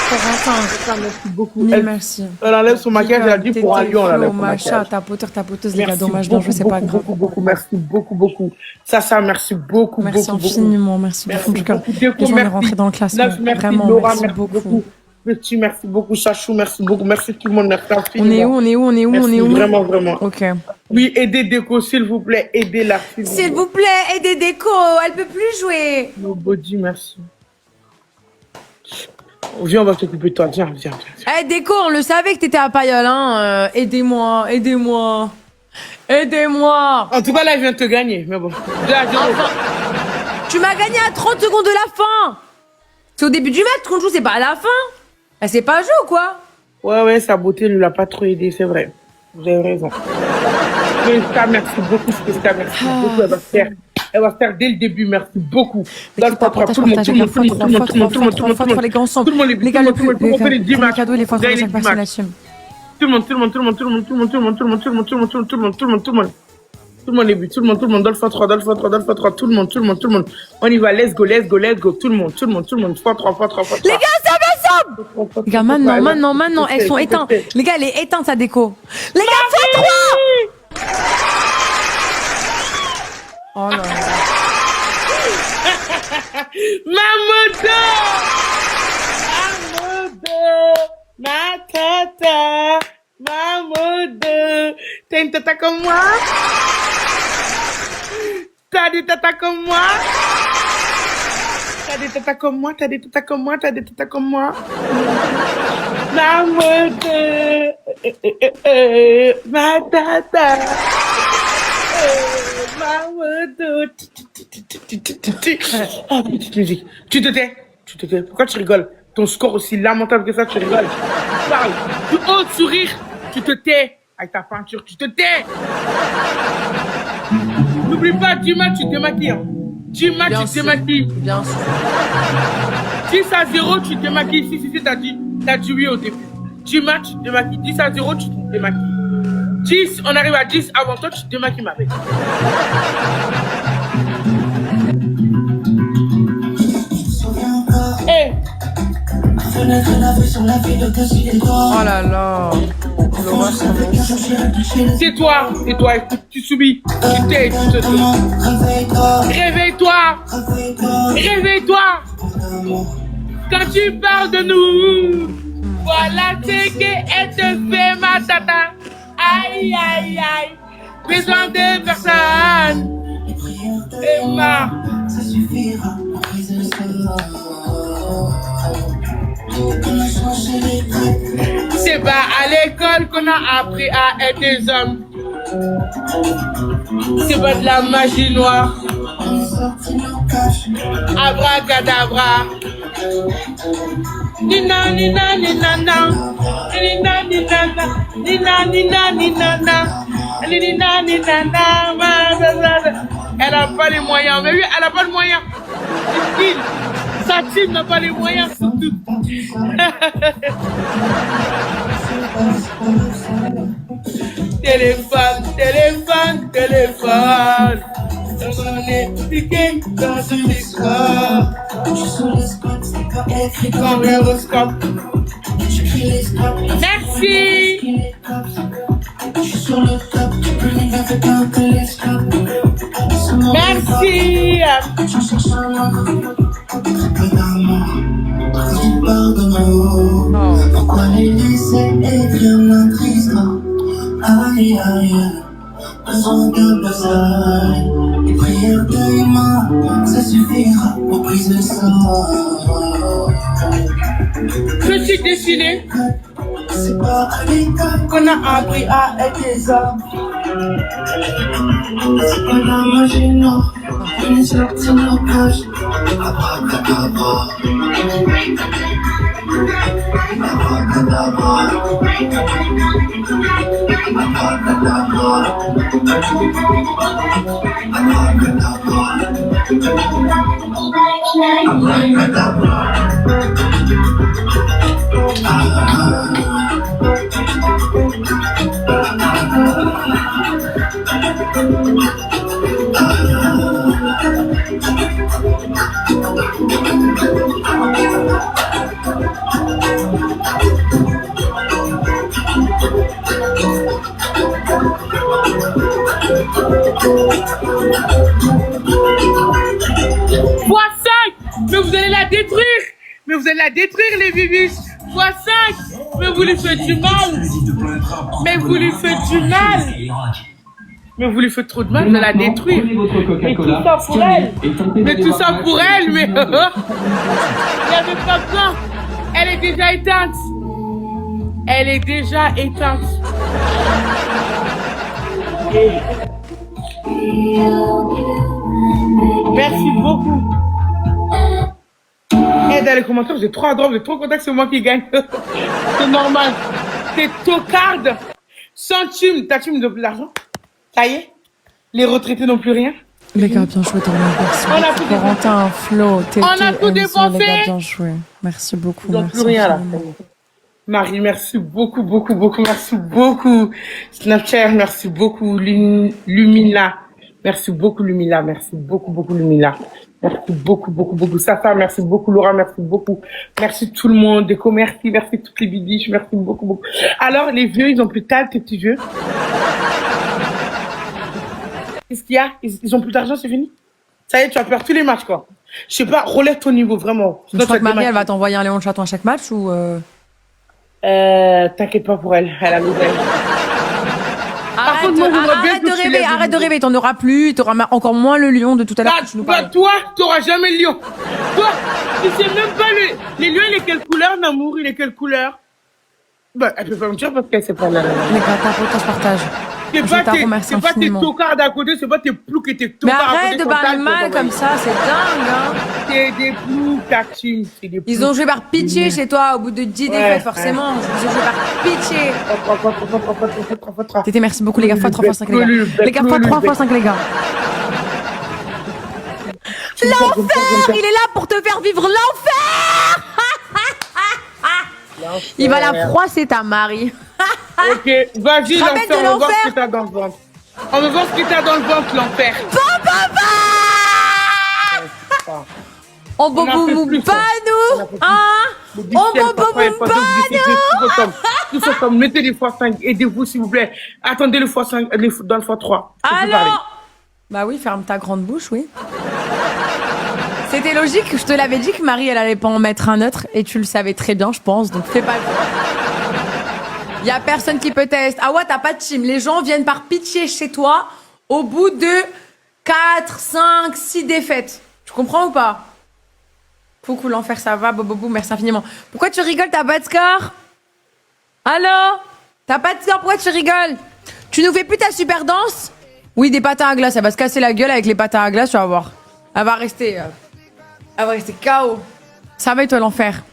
Corentin, Merci beaucoup. mille merci. Elle enlève son maquillage, elle a dit pour un lion, elle enlève son Machin, maquillage. tapoteuse, les gars, dommage, bien joué, c'est pas grave. Merci beaucoup. Sacha, merci beaucoup. Merci infiniment, merci du fond du cœur. Les gens, on est rentrés dans le classement. Merci, Vraiment, Laura, merci beaucoup. Petit, merci beaucoup, Chachou, merci beaucoup. Merci tout le monde, merci On est où? Merci, vraiment. Ok. Oui, aidez Déco, s'il vous plaît, aidez-la. S'il vous plaît, aidez Déco, elle peut plus jouer. No body, merci. Viens, on va s'occuper de toi. Viens. Eh, Déco, on le savait que t'étais à Pailleul, hein. Aidez-moi. En tout cas, là, je viens de te gagner, mais bon. Tu m'as gagné à 30 secondes de la fin. C'est au début du match qu'on joue, c'est pas à la fin. Elle sait pas jouer ou quoi? Ouais, sa beauté ne l'a pas trop aidé, c'est vrai. Vous avez raison. Spesta, merci beaucoup. Elle va faire dès le début, merci beaucoup. Dans le contrat, tout le monde, les gars, ensemble. Les gars, le cadeau, il est fort, chaque personne l'assume. Tout le monde, dans le x3, tout le monde. On y va, let's go, tout le monde. x3. Les gars, ça va ensemble! Les gars, maintenant, elles sont éteintes. Les gars, elle est éteinte, sa déco. Les gars, x3! Oh là là. Ma moto! Ma moto! Ma tata! Ma moto! T'as une tata comme moi? T'as des tatas comme moi? T'as des tatas comme moi? T'as des tatas comme moi? T'as des tatas comme moi? Ma moto! Ma tata! Ma moto! Ah, petite musique. Tu te tais? Tu te tais? Pourquoi tu rigoles? Ton score aussi lamentable que ça, tu rigoles. Parle. Tu oses sourire. Tu te tais. Avec ta peinture, tu te tais. N'oublie pas, dimanche, tu te maquilles. Hein. Dimanche, Bien tu te sûr. maquilles. Bien sûr. 10-0, tu te maquilles. Si, t'as dit oui au début. Dimanche, tu te maquilles. 10-0, tu te maquilles. 10, on arrive à 10 avant toi, tu te maquilles, ma belle. Hey. Fenêtre la vue sur la ville de Cinétois. Oh là là. Laura, c'est bon. C'est toi, écoute, tu subis, tu t'es, tu te Réveille-toi, réveille-toi, réveille-toi. réveille-toi. Quand tu parles de nous, voilà ce qu'elle te fait, ma tata. Aïe, aïe, aïe, besoin de personne. Et ma, Ça suffira pour briser le sol. On a changé les traits. c'est pas à l'école qu'on a appris à être des hommes. C'est pas de la magie noire. On est sorti nos caches. Abracadabra. Nina, nina, nina, nina. Nina, nina, nina, nina, nina, nina. Nina, nina, nina. Elle a pas les moyens. Mais oui, elle a pas de moyens. Sa team n'a pas les moyens, surtout. Téléphone, téléphone, téléphone. On est piqué dans ce discours. Je suis sous les spots, c'est pas écrit Dans comme l'horoscope. je crie les stops. Merci. Je suis sur le top, tu peux les avec un télescope. Merci. Je cherche un homme, très peu d'amour. Quand tu parles de nous, pourquoi les laisser écrire notre histoire? Aïe, aïe, besoin de besoin. Les prières de humains, ça suffira pour briser le sort. Je suis décidé C'est pas à l'école qu'on a appris à être des hommes. c'est pas la magie, non. On est sorti nos cages. Abracadabra. Abracadabra. Abracadabra. Abracadabra. Fois 5, mais vous allez la détruire. Mais vous allez la détruire, les bibis. Fois 5, mais vous lui faites du mal. Mais vous lui faites du mal. Mais vous lui faites trop de mal de la détruire. Mais tout ça pour elle. Mais tout ça pour elle, mais... Il n'y avait pas besoin. Elle est déjà éteinte. Elle est déjà éteinte. Merci beaucoup. Et dans les commentaires, j'ai trop adoré, j'ai trop content que c'est moi qui gagne. C'est normal. T'es tocarde. Centime, t'as-tu me donnes de l'argent? Ça y est? Les retraités n'ont plus rien? Les gars, bien joué dans mon version. On a tout Corentin, Flo, Tété, On a tout Enzo, dépensé. les gars, bien joué. Merci beaucoup. Ils n'ont Merci plus rien là. infiniment. Marie, merci beaucoup, beaucoup, beaucoup, merci beaucoup. Snapchat, merci beaucoup. Lumina, merci beaucoup, Lumina, merci beaucoup, beaucoup, Lumina. Merci beaucoup, beaucoup, beaucoup. Safa, merci beaucoup. Laura, merci beaucoup. Merci tout le monde. Déco, merci, merci toutes les bibiches, merci beaucoup, beaucoup. Alors, les vieux, ils ont plus de table, tes petits vieux? Qu'est-ce qu'il y a? Ils ont plus d'argent, c'est fini? Ça y est, tu vas perdre tous les matchs, quoi. Je sais pas, relève ton niveau, vraiment. Je crois que Marie, elle va t'envoyer un Léon de chaton à chaque match ou T'inquiète pas pour elle, elle a l'oseille. Arrête, contre, moi, je voudrais bien arrête que de tu rêver, lèves arrête le de rêver, t'en auras plus, t'auras encore moins le lion de tout à l'heure que tu nous parlais. Toi, t'auras jamais le lion. Toi, tu sais même pas les lions, il est quelle couleur, Namour? Il est quelle couleur? Bah, elle peut pas me dire parce qu'elle sait pas la. Les gars, partage, partage. C'est pas tes tocards d'à côté, c'est pas tes ploucs et tes Mais tocards à côté. arrête de parler mal comme ça, c'est dingue, hein. C'est des ploucs, Tachim, c'est des ploucs. Ils ont joué par pitié chez toi au bout de 10 défaites, forcément. Ils ont joué par pitié. Tété, merci beaucoup, les gars. Fois 3 fois 5, les gars. Les gars, fois 3 fois 5, les gars. L'enfer! Il est là pour te faire vivre l'enfer! Il va la froisser, ta Marie. Ok, vas-y, l'enfer, on va voir ce que t'as dans le ventre. On va voir ce que t'as dans le ventre, l'enfer. On boboumou pas nous, hein? On boboumou pas nous. Tous ensemble, mettez les x5, aidez-vous s'il vous plaît. Attendez le x5, dans le x3. Alors? Bah oui, ferme ta grande bouche, oui. C'était logique, je te l'avais dit que Marie, elle allait pas en mettre un autre, et tu le savais très bien, je pense, donc fais pas le Il y a personne qui peut tester. Ah ouais, t'as pas de team. Les gens viennent par pitié chez toi au bout de 4, 5, 6 défaites. Tu comprends ou pas? Coucou l'enfer, ça va, Bobobou, merci infiniment. Pourquoi tu rigoles, t'as pas de score? Allô? T'as pas de score, pourquoi tu rigoles? Tu nous fais plus ta super danse? Oui, des patins à glace, elle va se casser la gueule avec les patins à glace, tu vas voir. Elle va rester KO. Ça va et toi l'enfer?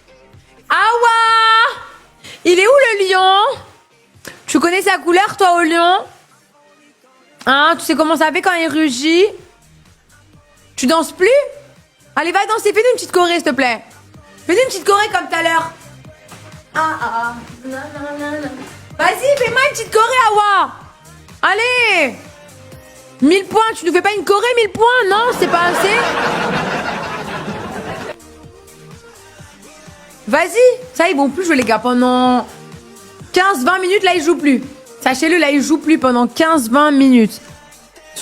Awa! Il est où le lion? Tu connais sa couleur, toi, au lion? Hein? Tu sais comment ça fait quand il rugit? Tu danses plus? Allez, va danser. Fais-nous une petite choré, s'il te plaît. Fais-nous une petite choré comme tout à l'heure. Vas-y, fais-moi une petite choré, Awa. Allez. 1000 points. Tu nous fais pas une choré, 1000 points? Non, c'est pas assez? Vas-y, ça ils vont plus jouer les gars pendant 15-20 minutes, là ils jouent plus. Sachez-le, là ils jouent plus pendant 15-20 minutes. Ils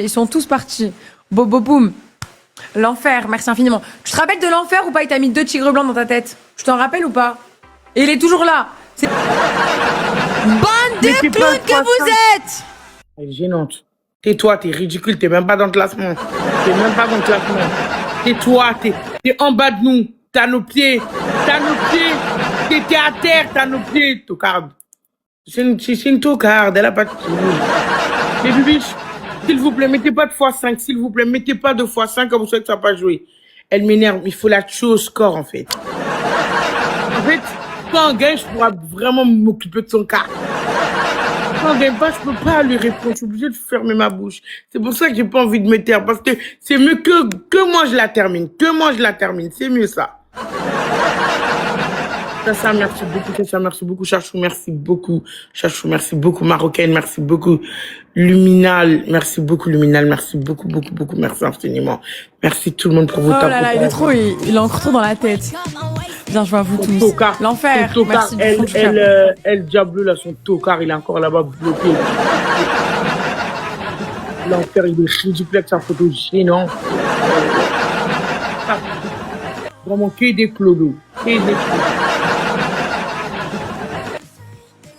sont tous partis, Boboboum. L'enfer, merci infiniment. Tu te rappelles de l'enfer ou pas? Il t'a mis 2 tigres blancs dans ta tête. Tu t'en rappelles ou pas? Et il est toujours là. C'est... Bande de clowns que vous êtes! Elle est gênante. Tais-toi, t'es ridicule, t'es même pas dans le classement. Tais-toi, t'es en bas de nous. T'as nos pieds. T'es à terre, t'as nos pieds. Tocarde. C'est une tocarde, elle a pas de pieds. Les bibiches, s'il vous plaît, mettez pas de x5, s'il vous plaît, mettez pas de x5 comme vous savez que ça va pas jouer. Elle m'énerve, il faut la tuer au score, en fait. En fait, quand on gagne, je pourrais vraiment m'occuper de son cas. Quand on gagne pas, je peux pas lui répondre, je suis obligée de fermer ma bouche. C'est pour ça que j'ai pas envie de me taire, parce que c'est mieux que moi je la termine. C'est mieux ça. Ça, merci beaucoup. Chachou, merci beaucoup. Marocaine, merci beaucoup. Luminal, merci beaucoup. Merci infiniment. Merci tout le monde pour votre Oh là là, il est trop, il est encore trop dans la tête. Bien, je vois vous tous. L'enfer, merci. Elle diable là, son tocard, il est encore là-bas bloqué. L'enfer, il est ridicule avec sa photo gênante. Vraiment, que des clodos.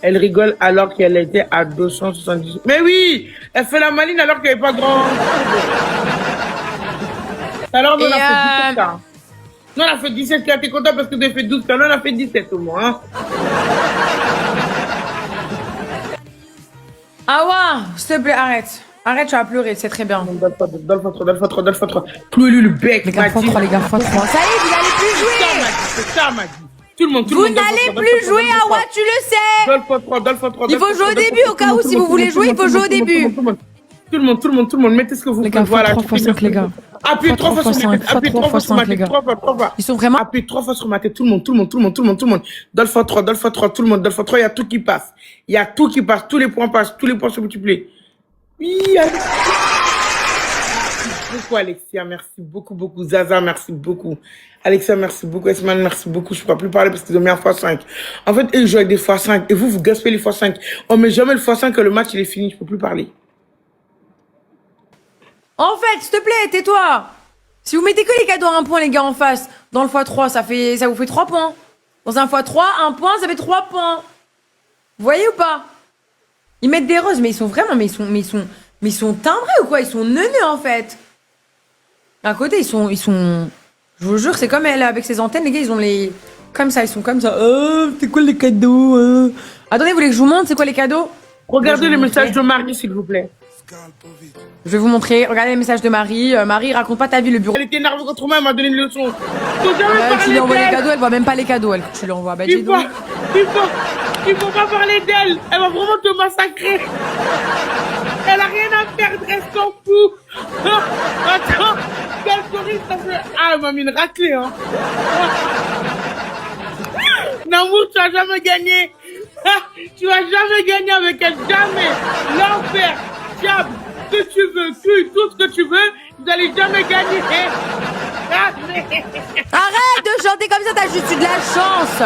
Elle rigole alors qu'elle était à 270. Mais oui, elle fait la maline alors qu'elle n'est pas grande. Alors, on a fait 17 ans. Non, on a fait 17 ans. T'es content parce que tu as fait 12 ans. Non, on a fait 17 au moins. Hein. Ah ouais, s'il te plaît, arrête. Arrête, tu vas pleurer, c'est très bien. Donne fois 3. Clouez-lui le bec. Les gars, fois 3. Ça y est, vous n'allez plus jouer. C'est ça, m'a dit. Tout le monde. Vous n'allez plus jouer, Awa, tu le sais. Donne fois 3. Il faut jouer au début, au cas où, si vous voulez jouer, il faut jouer au début. Tout le monde, mettez ce que vous voulez. Voilà, 3 fois 5, les gars. Appuyez 3 fois sur ma tête. Appuyez 3 fois sur ma tête. 3 fois. Ils sont vraiment. Appuyez 3 fois sur ma tête. Tout le monde. Donne fois 3. Tout le monde. Donne fois 3. Il y a tout qui passe. Tous les points passent. Tous les points se multiplient. Oui, beaucoup, Alexia. Merci beaucoup. Zaza, merci beaucoup. Alexia, merci beaucoup. Esman, merci beaucoup. Je ne peux pas plus parler parce qu'ils ont mis un x5. En fait, ils jouent avec des x5. Et vous gaspillez les x5. On met jamais le x5 que le match il est fini. Je ne peux plus parler. En fait, s'il te plaît, tais-toi. Si vous mettez que les cadeaux à 1 point, les gars, en face, dans le x3, ça vous fait 3 points. Dans un x3, 1 point, ça fait 3 points. Vous voyez ou pas? Ils mettent des roses, mais ils sont vraiment, mais ils sont timbrés ou quoi? Ils sont neuneux, en fait. À côté, ils sont, je vous jure, c'est comme elle, avec ses antennes, les gars, ils ont les, comme ça, ils sont comme ça. C'est quoi les cadeaux? Attendez, vous voulez que je vous montre, c'est quoi les cadeaux? Regardez les messages de Marie, s'il vous plaît. Je vais vous montrer. Regardez les messages de Marie. Marie, raconte pas ta vie, le bureau. Elle était énervée contre moi, elle m'a donné une leçon. Faut jamais Tu lui parler envoies les d'elle. cadeaux, elle voit même pas les cadeaux, elle. Tu lui envoies. Bah, dis Il donc. faut pas parler d'elle. Elle va vraiment te massacrer. Elle a rien à perdre, elle s'en fout. Attends, quelle souris, ça fait... Ah, elle m'a mis une raclée, hein. Namour, tu vas jamais gagner. Tu vas jamais gagner avec elle, jamais. L'enfer, diable, ce que tu veux, tout ce que tu veux, vous allez jamais gagner. Jamais. Arrête de chanter comme ça, t'as juste eu de la chance.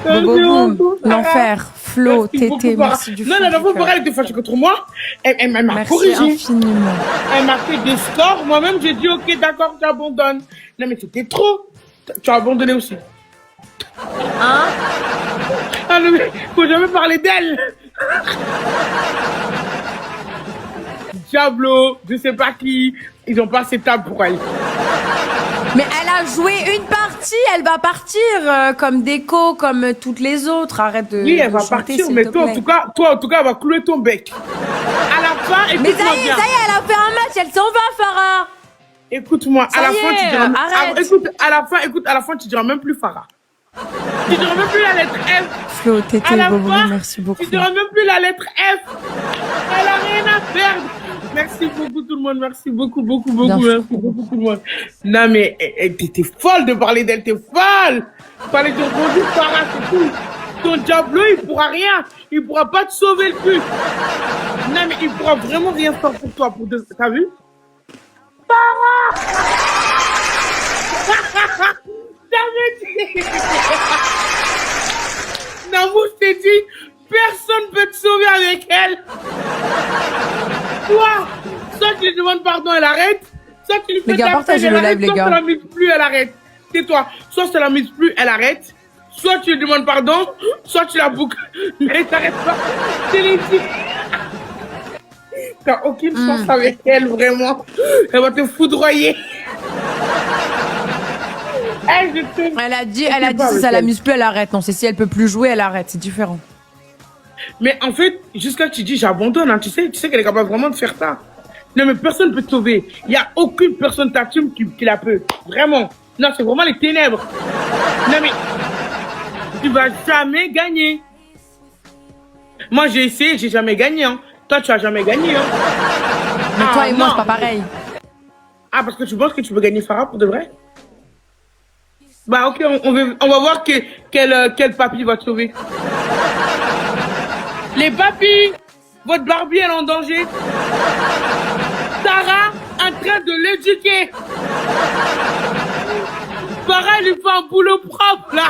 Bobo, l'enfer. Flo, Merci beaucoup, Tété, Farah. merci du fond Non, du Farah, cœur. elle était fâchée contre moi. Elle m'a Merci corrigé. infiniment. Elle m'a fait des scores. Moi-même, j'ai dit, ok, d'accord, j'abandonne. Non, mais c'était trop. Tu as abandonné aussi. Hein? Ah non, mais faut jamais parler d'elle. Diablo, je sais pas qui. Ils ont pas assez table pour elle. Mais elle a joué une partie, elle va partir comme Déco, comme toutes les autres. Arrête de. Oui, elle de va chanter, partir, s'il mais te toi, plaît. en tout cas, elle va clouer ton bec. À la fin, Mais écoute-moi ça y est, bien. elle a fait un match, elle s'en va, Farah. Écoute-moi, Ça à la y fin, est, tu diras. arrête. Écoute, à la fin, tu diras même plus Farah. Tu diras même plus la lettre F. Flo, Tété, À la Bobo, fin, merci beaucoup. tu diras même plus la lettre F. Elle a rien à perdre. Merci beaucoup tout le monde. Merci beaucoup, beaucoup, beaucoup. Bien Merci beaucoup tout le monde. Non mais t'es folle de parler d'elle. T'es folle. Parler de bonjour Farah, c'est tout. Ton diablo, il pourra rien. Il pourra pas te sauver le cul. Non mais il pourra vraiment rien faire pour toi. T'as vu? Farah. T'avais dit. Namour, je t'ai dit, personne peut te sauver avec elle. Toi, soit tu lui demandes pardon, elle arrête. Soit tu lui fais Les gars, ta peine, partagez elle le arrête. live, les Soit gars. tu la mises plus, elle arrête. C'est toi. Soit tu la mises plus, elle arrête. Soit tu lui demandes pardon, soit tu la boucles. Mais elle t'arrête pas. Je l'ai dit. T'as aucune chance avec elle, vraiment. Elle va te foudroyer. Je te... Elle a dit sais pas si avec ça elle. l'amuse plus, elle arrête. Non, c'est si elle peut plus jouer, elle arrête. C'est différent. Mais en fait, jusqu'à tu dis j'abandonne, hein. Tu sais qu'elle est capable vraiment de faire ça. Non mais personne ne peut te sauver. Il n'y a aucune personne ta team qui la peut. Vraiment. Non, c'est vraiment les ténèbres. Non mais tu vas jamais gagner. Moi j'ai essayé, j'ai jamais gagné. Hein. Toi tu as jamais gagné. Hein. Mais toi et moi, non. c'est pas pareil. Ah parce que tu penses que tu peux gagner Farah pour de vrai? Bah ok, on va voir quel papy va te sauver. Les papis, votre Barbie elle est en danger. Sarah en train de l'éduquer. Farah elle lui fait un boulot propre là.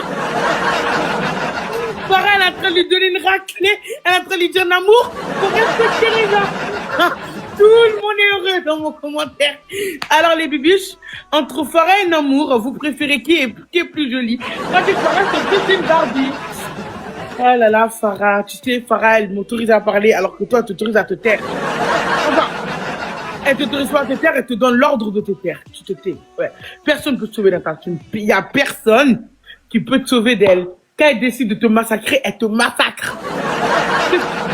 Farah elle est en train de lui donner une raclée. Elle est en train de lui dire Namour, faut respecter les gens. Tout le monde est heureux dans mon commentaire. Alors les bibiches, entre Farah et Namour, vous préférez qui est plus jolie? Moi je dis Farah c'est plus une Barbie. Oh là là, Farah, tu sais, Farah, elle m'autorise à parler alors que toi, elle t'autorise à te taire. Enfin, elle t'autorise pas à te taire, elle te donne l'ordre de te taire. Tu te tais. Ouais. Personne ne peut te sauver dans ta team. Il y a personne qui peut te sauver d'elle. Quand elle décide de te massacrer, elle te massacre.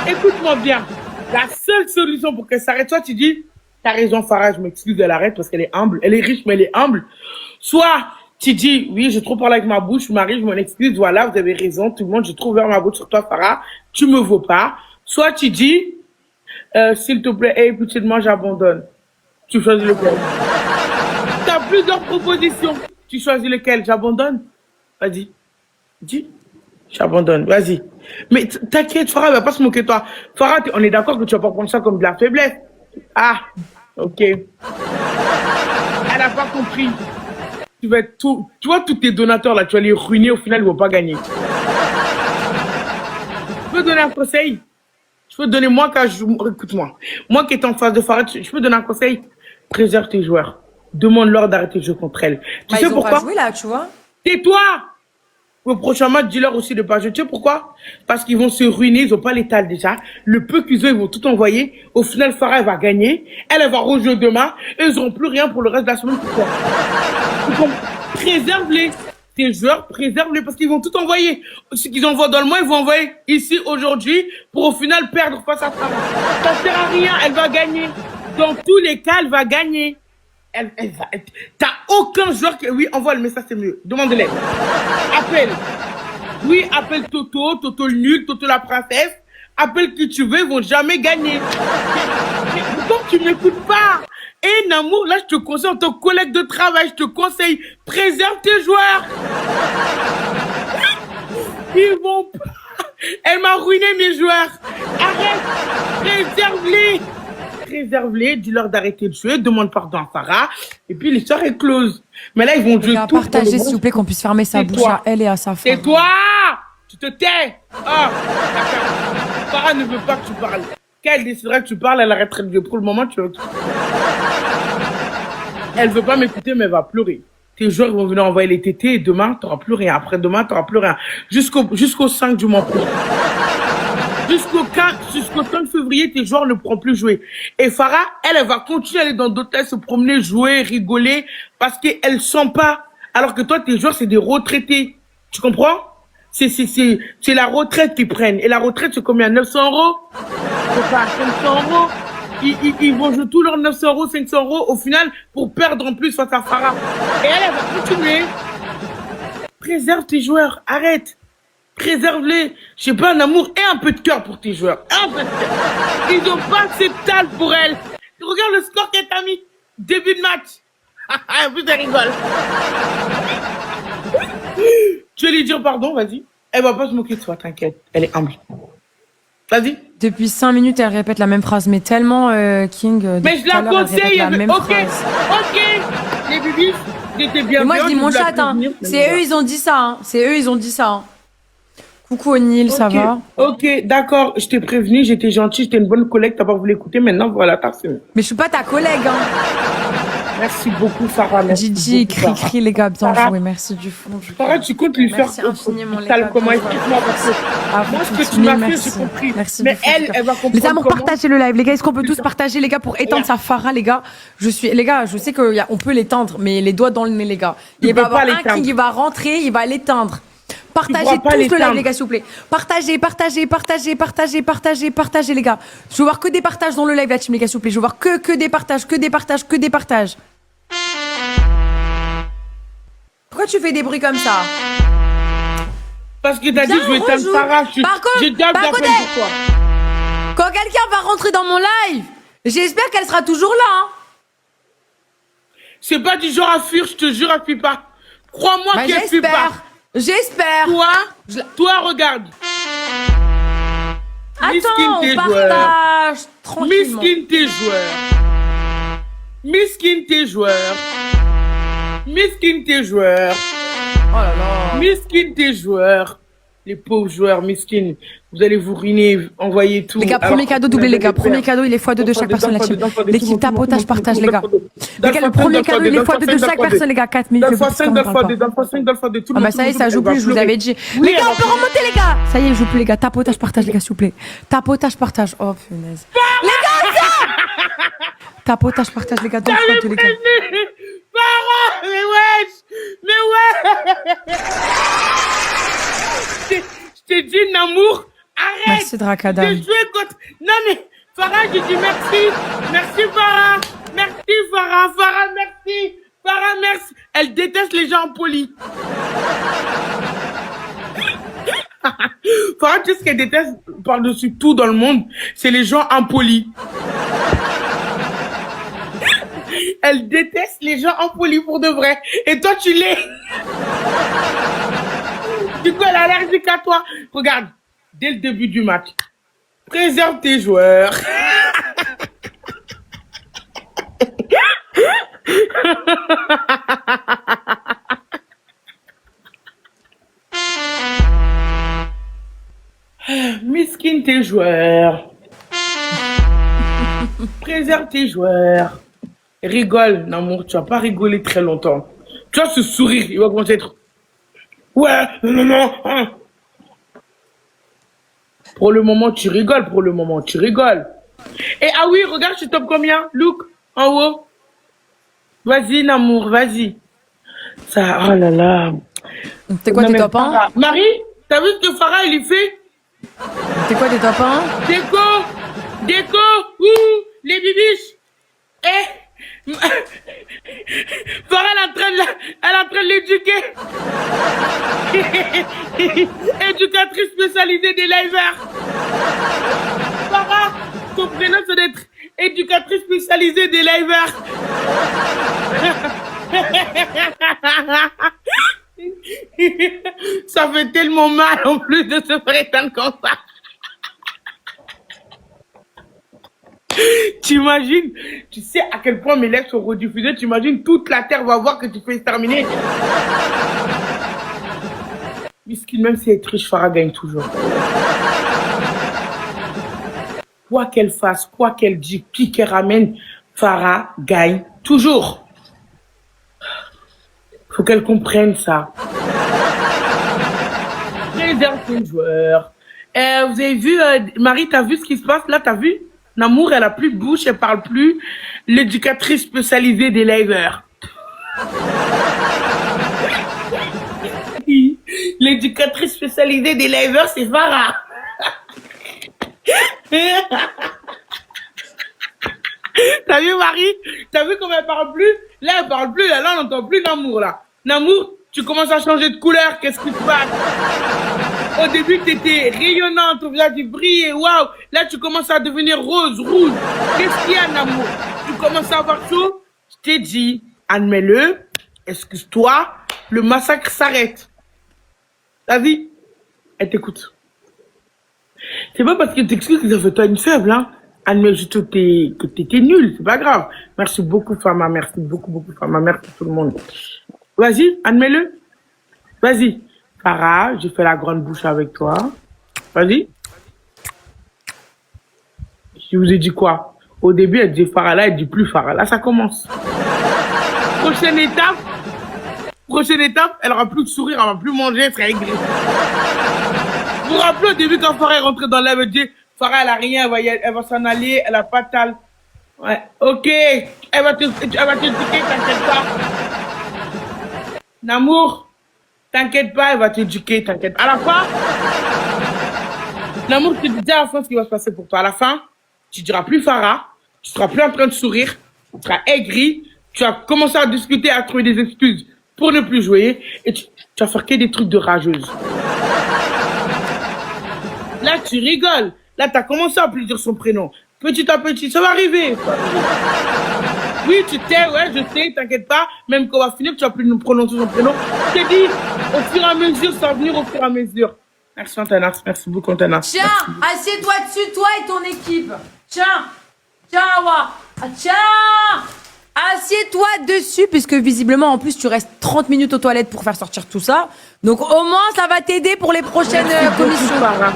Écoute-moi bien. La seule solution pour qu'elle s'arrête, soit tu dis, t'as raison, Farah, je m'excuse, elle arrête parce qu'elle est humble. Elle est riche, mais elle est humble. Soit, tu dis, oui, j'ai trop parlé avec ma bouche, je m'arrive, je m'en excuse, voilà, vous avez raison, tout le monde, j'ai trop ouvert ma bouche sur toi, Farah, tu me vaux pas. Soit tu dis, s'il te plaît, hey, pitié de moi, j'abandonne. Tu choisis lequel? T'as plusieurs propositions. Tu choisis lequel? J'abandonne? Vas-y. Dis. J'abandonne, vas-y. Mais t'inquiète, Farah, elle va pas se moquer de toi. Farah, on est d'accord que tu vas pas prendre ça comme de la faiblesse. Ah, ok. Elle a pas compris. Tu vas être tout, toi, tous tes donateurs là, tu vas les ruiner, au final, ils vont pas gagner. Je peux donner un conseil? Je peux donner, moi, quand je, écoute-moi. Moi qui est en face de Farah, je peux donner un conseil? Préserve tes joueurs. Demande-leur d'arrêter de jouer contre elle. Tu Bah, sais ils ont pourquoi? pas joué là, tu vois. Tais-toi! Au prochain match, dis-leur aussi de pas jouer. Tu sais pourquoi? Parce qu'ils vont se ruiner, ils ont pas l'étal déjà. Le peu qu'ils ont, ils vont tout envoyer. Au final, Farah, elle va gagner. Elle va rejouer demain. Et ils auront plus rien pour le reste de la semaine. Pourquoi? Préserve-les. Tes joueurs, préserve-les parce qu'ils vont tout envoyer. Ce qu'ils envoient dans le mois, ils vont envoyer ici aujourd'hui pour au final perdre face à Farah. Ça sert à rien, elle va gagner. Dans tous les cas, elle va gagner. T'as aucun joueur qui... Oui, envoie le message, c'est mieux. Demande-les. Appelle. Oui, appelle Toto, Toto le nul, Toto la princesse. Appelle qui tu veux, ils vont jamais gagner. Mais pourquoi tu m'écoutes pas? Et Namour, là, je te conseille en tant que collègue de travail, je te conseille, préserve tes joueurs. Ils vont pas. Elle m'a ruiné mes joueurs. Arrête, préserve-les. Préserve-les, dis-leur d'arrêter de jouer, demande pardon à Farah, et puis l'histoire est close. Mais là, ils vont jouer tout. Partagez, s'il vous plaît, qu'on puisse fermer sa bouche à elle et à sa femme. C'est toi! Tu te tais! Ah! Farah ne veut pas que tu parles. Quand elle décidera que tu parles, elle arrêtera de jouer. Pour le moment, tu veux. Elle veut pas m'écouter, mais elle va pleurer. Tes joueurs vont venir envoyer les tétés et demain, t'auras plus rien. Après-demain, t'auras plus rien. Jusqu'au 5 du mois prochain. Jusqu'au 5 février, tes joueurs ne pourront plus jouer. Et Farah, elle va continuer à aller dans d'autres hôtels, se promener, jouer, rigoler, parce qu'elle sent pas. Alors que toi, tes joueurs, c'est des retraités. Tu comprends? C'est la retraite qu'ils prennent. Et la retraite, c'est combien? 900 €? C'est pas 500 €. Ils vont jouer tous leurs 900 €, 500 € au final pour perdre en plus face à Farah. Et elle va continuer. Préserve tes joueurs. Arrête. Préserve-les. Je sais pas, un amour et un peu de cœur pour tes joueurs. Un peu de cœur. Ils ont pas assez de talent pour elle. Regarde le score qu'elle t'a mis. Début de match. En plus, elle rigole. Tu veux lui dire pardon, vas-y. Elle va pas se moquer de toi, t'inquiète. Elle est humble. Vas-y. Depuis 5 minutes, elle répète la même phrase, mais tellement King. Mais je la conseille. La même Ok, phrase. ok. Les bibis, j'étais bien. Et moi, je dis mon chat, hein. C'est eux, ils ont dit ça. Hein. C'est eux, ils ont dit ça. Hein. Coucou O'Neill, ça va? Ok, d'accord. Je t'ai prévenu, j'étais gentille, j'étais une bonne collègue, t'as pas voulu écouter. Maintenant, voilà, t'as fait. Mais je suis pas ta collègue, hein. Merci beaucoup, Farah. Gigi, cri, les gars, bien joué. Merci du fond du cœur. Farah, tu comptes lui faire infiniment, les gars. comment explique-moi parce que moi, ce que tu m'as fait, j'ai compris. Merci mais elle va comprendre. Les amours, partagez le live, les gars. Est-ce qu'on peut tous partager, les gars, pour éteindre sa Farah, les gars? Les gars, je sais qu'on peut l'éteindre, mais les doigts dans le nez, les gars. Il va y avoir un King, il va rentrer, il va l'éteindre. Partagez tous le live, les gars, s'il vous plaît. Partagez, les gars. Je veux voir que des partages dans le live, la team, les gars, s'il vous plaît. Je veux voir que des partages. Pourquoi tu fais des bruits comme ça? Parce que t'as dit que je vais éteindre Farah. Par contre, pour toi. Quand quelqu'un va rentrer dans mon live, j'espère qu'elle sera toujours là. Hein. C'est pas du genre à fuir, je te jure, elle fuit pas. Crois-moi qu'elle fuit pas. J'espère. Toi, regarde. Attends, on partage tranquillement. Miskin tes joueurs. Oh là là. Miskin tes joueurs. Les pauvres joueurs, miskin. Vous allez vous ruiner, envoyez tout. Les gars, premier cadeau doublé, les gars. Premier cadeau, il est x2 de chaque personne. L'équipe tapotage, partage, les gars. Les gars, le premier cadeau, il est x2 de chaque personne, les gars. 4 minutes. Dans le x5, Ah bah ça y est, ça joue plus, je vous avais dit. Les gars, on peut remonter, les gars. Ça y est, je joue plus, les gars. Tapotage, partage, les gars, s'il vous plaît. Tapotage, partage. Oh, punaise. Les gars, ça. Tapotage, partage, les gars. Dans le x2, les gars. Farah, mais ouais. Je t'ai dit, Namour, arrête. Merci, Dracadam. J'ai joué contre... Non, mais Farah, j'ai dit merci. Merci, Farah. Merci, Farah. Farah, merci. Farah, merci. Elle déteste les gens impolis. Farah, tu sais ce qu'elle déteste par-dessus tout dans le monde? C'est les gens impolis. Elle déteste les gens impolis pour de vrai. Et toi, tu l'es. Du coup, elle est allergique à toi. Regarde, dès le début du match, préserve tes joueurs. Miskin tes joueurs. Préserve tes joueurs. Rigole, Namour, tu vas pas rigoler très longtemps. Tu vois ce sourire, il va commencer à être... Ouais, non, non, hein. Pour le moment, tu rigoles, pour le moment, tu rigoles. Et ah oui, regarde, je top combien? Look, en haut. Vas-y, Namour, vas-y. Ça, oh là là. T'es quoi Non, tes mais top 1? Farah- Marie, t'as vu ce que Farah, il lui fait? T'es quoi tes top 1? Déco, ouh, les bibiches. Eh, Farah, elle est en train de l'éduquer. Éducatrice spécialisée des livers. Farah, ton prénom, c'est d'être éducatrice spécialisée des livers. Ça fait tellement mal en plus de se prétendre comme ça. T'imagines, tu sais à quel point mes lettres sont rediffusées, t'imagines toute la terre va voir que tu fais exterminer. Miskin, même si elle est triche, Farah gagne toujours. Quoi qu'elle fasse, quoi qu'elle dise, qui qu'elle ramène, Farah gagne toujours. Faut qu'elle comprenne ça. Réserve ton joueur. Vous avez vu, Marie, t'as vu ce qui se passe là, t'as vu? Namour, elle a plus de bouche, elle parle plus. L'éducatrice spécialisée des livers. L'éducatrice spécialisée des livers, c'est Farah. T'as vu, Marie? T'as vu comment elle parle plus? Là, elle parle plus, là, on n'entend plus Namour, là. Namour, tu commences à changer de couleur, qu'est-ce qui se passe? Au début, t'étais rayonnante, ton visage tu brillais, waouh. Là, tu commences à devenir rose, rouge. Qu'est-ce qu'il y a, Namour? Tu commences à avoir chaud? Je t'ai dit, admets-le, excuse-toi, le massacre s'arrête. T'as vu? Elle t'écoute. C'est pas parce que t'excuses que ça fait toi une faible, hein. Admets juste que t'étais nul, c'est pas grave. Merci beaucoup, Fama, merci beaucoup, Fama, merci tout le monde. Vas-y, admets-le. Vas-y. Farah, j'ai fait la grande bouche avec toi. Vas-y. Je vous ai dit quoi? Au début, elle dit Farah, là, elle dit plus Farah. Là, ça commence. Prochaine étape, elle aura plus de sourire, elle va plus manger, elle sera aigrie. Vous vous rappelez au début quand Farah est rentrée dans l'air, elle dit Farah, elle a rien, elle va s'en aller, elle a pas tal. Ouais, ok, elle va te piquer, t'inquiète pas. Namour, t'inquiète pas, elle va t'éduquer, t'inquiète. À la fin, Namour, tu te dis à la fin ce qui va se passer pour toi. À la fin, tu diras plus Farah, tu seras plus en train de sourire, tu seras aigri, tu vas commencer à discuter, à trouver des excuses pour ne plus jouer, et tu vas faire que des trucs de rageuse. Là, tu rigoles. Là, tu as commencé à plus dire son prénom. Petit à petit, ça va arriver. Oui, tu t'es, ouais, je sais, t'inquiète pas. Même quand on va finir, tu vas plus nous prononcer son prénom. Je t'ai dit, au fur et à mesure, ça va venir au fur et à mesure. Merci, Antanas. Merci beaucoup, Antanas. Tiens, assieds-toi dessus, toi et ton équipe. Tiens, Awa. Ah, tiens, assieds-toi dessus, puisque visiblement, en plus, tu restes 30 minutes aux toilettes pour faire sortir tout ça. Donc, au moins, ça va t'aider pour les prochaines commissions. Farah.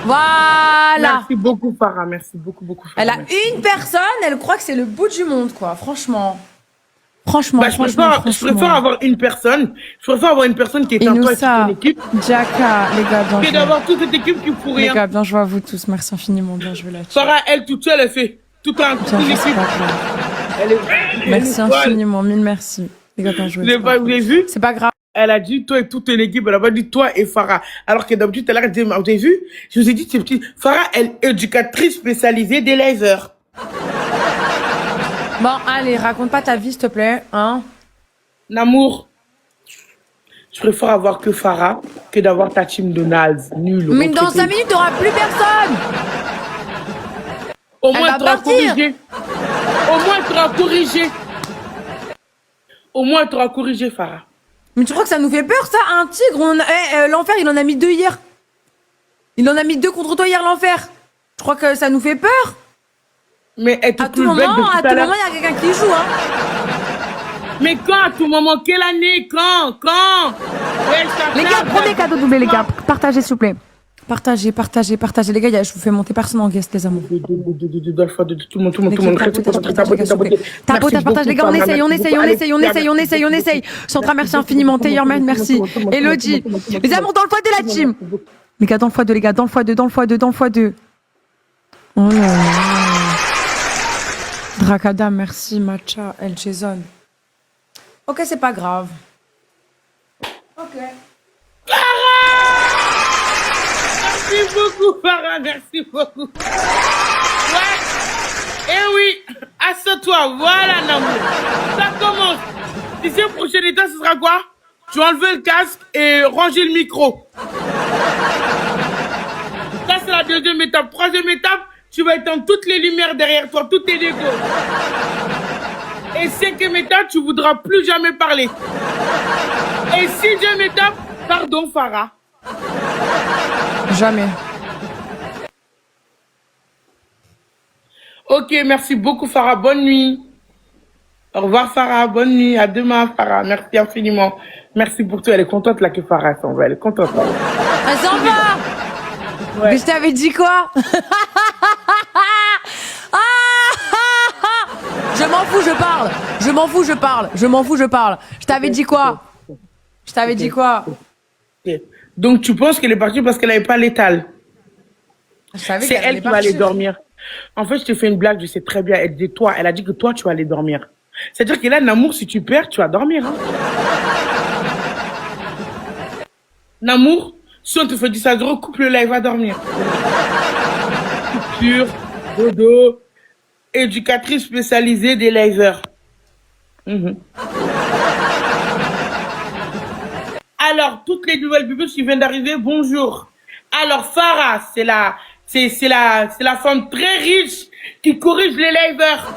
Voilà. Merci beaucoup, Farah. Merci beaucoup, Farah. Elle a une personne, elle croit que c'est le bout du monde, quoi. Franchement. Je préfère avoir une personne. Je préfère avoir une personne qui est en toi et ton équipe. Jaka, les gars, bien Que joué. d'avoir toute cette équipe qui ne fout Les rien. gars, bien joué à vous tous. Merci infiniment, bien joué là-dessus. Farah, elle, toute seule, elle fait tout un Bien toute joué, c'est l'équipe. pas grave. Elle est Merci folle. infiniment, mille merci. Les gars, bien joué. Vous avez vu? C'est pas grave. Elle a dit toi et toute ton équipe, elle a pas dit toi et Farah. Alors que d'habitude, elle a dit, vous avez vu? Je vous ai dit, c'est petit. Farah, elle est éducatrice spécialisée des livers. Bon, allez, raconte pas ta vie, s'il te plaît, hein. Namour, je préfère avoir que Farah que d'avoir ta team de naze, nul. Mais dans 5 minutes, t'auras plus personne. Au Elle moins, va tu auras partir. corrigé. Au moins, tu auras corrigé. Au moins, tu auras corrigé, Farah. Mais tu crois que ça nous fait peur, ça? Un tigre, l'enfer, il en a mis 2 hier. Il en a mis 2 contre toi hier, l'enfer. Tu crois que ça nous fait peur? Mais elle te À tout moment, il y a quelqu'un qui joue, hein. Mais quand, à tout moment? Quelle année? Quand? Ouais, Les gars, premier cadeau doublé, les gars. Partagez, s'il vous plaît. Partagez, partagez, partagez. Les gars, je vous fais monter personne en guest, les amours. Tout le monde. Tapotage, partage, les gars, on essaye. On essaye. Sandra, merci infiniment. Taylor, merci. Elodie. Les amours, dans le x2 la team. Les gars, dans le x2, les gars, dans le x2. Oh là là. Dracada, merci. Matcha, El Jason. Ok, c'est pas grave. Ok. Merci beaucoup, Farah, merci beaucoup. Ouais. Eh oui, assieds-toi, voilà, Namou. Ça commence. Tu sais, prochaine étape, ce sera quoi? Tu vas enlever le casque et ranger le micro. Ça, c'est la deuxième étape. Troisième étape, tu vas éteindre toutes les lumières derrière toi, toutes tes décos. Et cinquième étape, tu voudras plus jamais parler. Et sixième étape, pardon, Farah. Jamais. Ok, merci beaucoup, Farah. Bonne nuit. Au revoir, Farah. Bonne nuit. À demain, Farah. Merci infiniment. Merci pour tout. Elle est contente, là, que Farah s'en va. Elle est contente, là. Elle s'en va. Ouais. Mais je t'avais dit quoi? Je m'en fous, je parle. Je t'avais dit quoi? Ok. Donc, tu penses qu'elle est partie parce qu'elle n'avait pas l'étal? Je savais C'est qu'elle elle allait qui va aller partir. dormir. En fait, je t'ai fait une blague, je sais très bien. Elle dit toi, elle a dit que toi, tu vas aller dormir. C'est-à-dire que là, Namour, si tu perds, tu vas dormir. Hein. Namour, si on te fait 10 à 0, coupe le live, va dormir. Coupure, dodo, éducatrice spécialisée des liveurs. Mhm. Alors, toutes les nouvelles bubus qui viennent d'arriver, bonjour. Alors, Farah, c'est la femme très riche qui corrige les liveurs.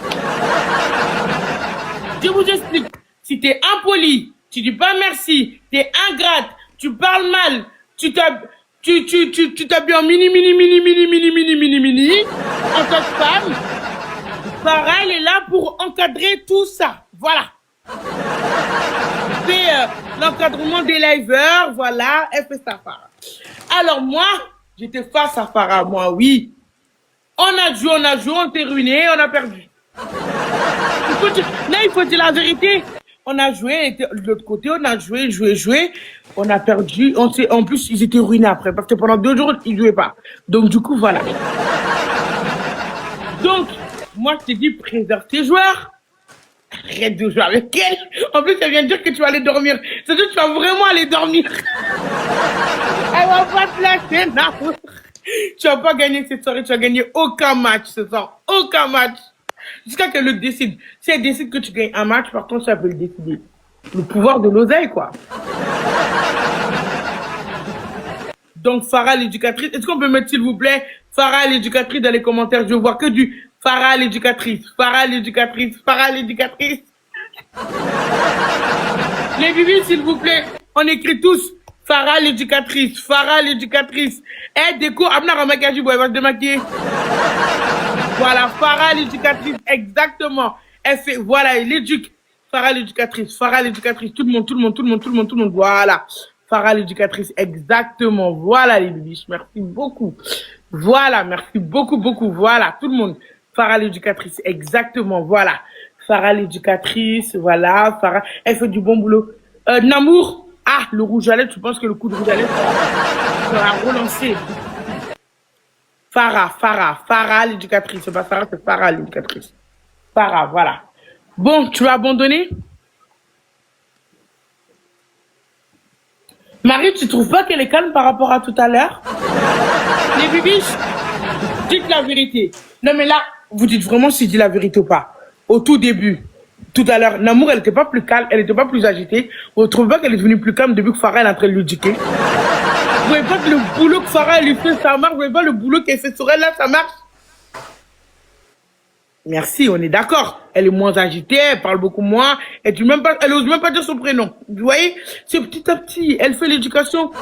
Je vous explique. Si t'es impoli, tu dis pas merci, t'es ingrate, tu parles mal, tu t'habilles en mini, en tant que femme, Farah, elle est là pour encadrer tout ça. Voilà. Fait l'encadrement des liveurs, voilà, elle fait ça, Farah. Alors moi, j'étais face à Farah, moi, oui. On a joué, on s'est ruiné, on a perdu. Là, il faut dire la vérité. On a joué, elle était de l'autre côté, on a joué, on a perdu. En plus, ils étaient ruinés après, parce que pendant 2 jours, ils jouaient pas. Donc, du coup, voilà. Donc, moi, je t'ai dit, préserve tes joueurs. Arrête de jouer avec elle. En plus, elle vient de dire que tu vas aller dormir. C'est-à-dire que tu vas vraiment aller dormir. Elle va pas te lâcher, non. Tu vas pas gagner cette soirée, tu vas gagner aucun match ce soir. Aucun match. Jusqu'à qu'elle le décide. Si elle décide que tu gagnes un match, par contre, ça peut le décider. Le pouvoir de l'oseille, quoi. Donc, Farah l'éducatrice. Est-ce qu'on peut mettre, s'il vous plaît, Farah l'éducatrice dans les commentaires? Je vois que du Farah l'éducatrice. Farah l'éducatrice. Farah l'éducatrice. Les bibis, s'il vous plaît, on écrit tous Farah l'éducatrice. Farah l'éducatrice. Eh, déco, Amna Ramakaji, elle va se démaquiller. Voilà, Farah l'éducatrice, exactement. Elle fait, voilà, elle éduque. Farah l'éducatrice, tout le monde, voilà. Farah l'éducatrice, exactement. Voilà, les bibiches, merci beaucoup. Voilà, merci beaucoup, voilà, tout le monde. Farah l'éducatrice, exactement, voilà. Farah l'éducatrice, voilà, Farah, elle fait du bon boulot. Namour, ah, le rouge à lèvres, tu penses que le coup de rouge à lèvres sera relancé. Farah l'éducatrice, c'est pas Farah, c'est Farah l'éducatrice. Farah, voilà. Bon, tu vas abandonner? Marie, tu trouves pas qu'elle est calme par rapport à tout à l'heure? Les bibiches, dites la vérité. Non mais là, vous dites vraiment si je dis la vérité ou pas. Au tout début, tout à l'heure, Namour, elle était pas plus calme, elle était pas plus agitée. Vous trouvez pas qu'elle est devenue plus calme depuis que Farah est en train de l'éduquer? Vous voyez pas que le boulot que Farah lui fait, ça marche? Vous voyez pas le boulot qu'elle fait sur elle, là, ça marche? Merci, on est d'accord. Elle est moins agitée, elle parle beaucoup moins. Elle ose même pas dire son prénom. Vous voyez? C'est petit à petit. Elle fait l'éducation.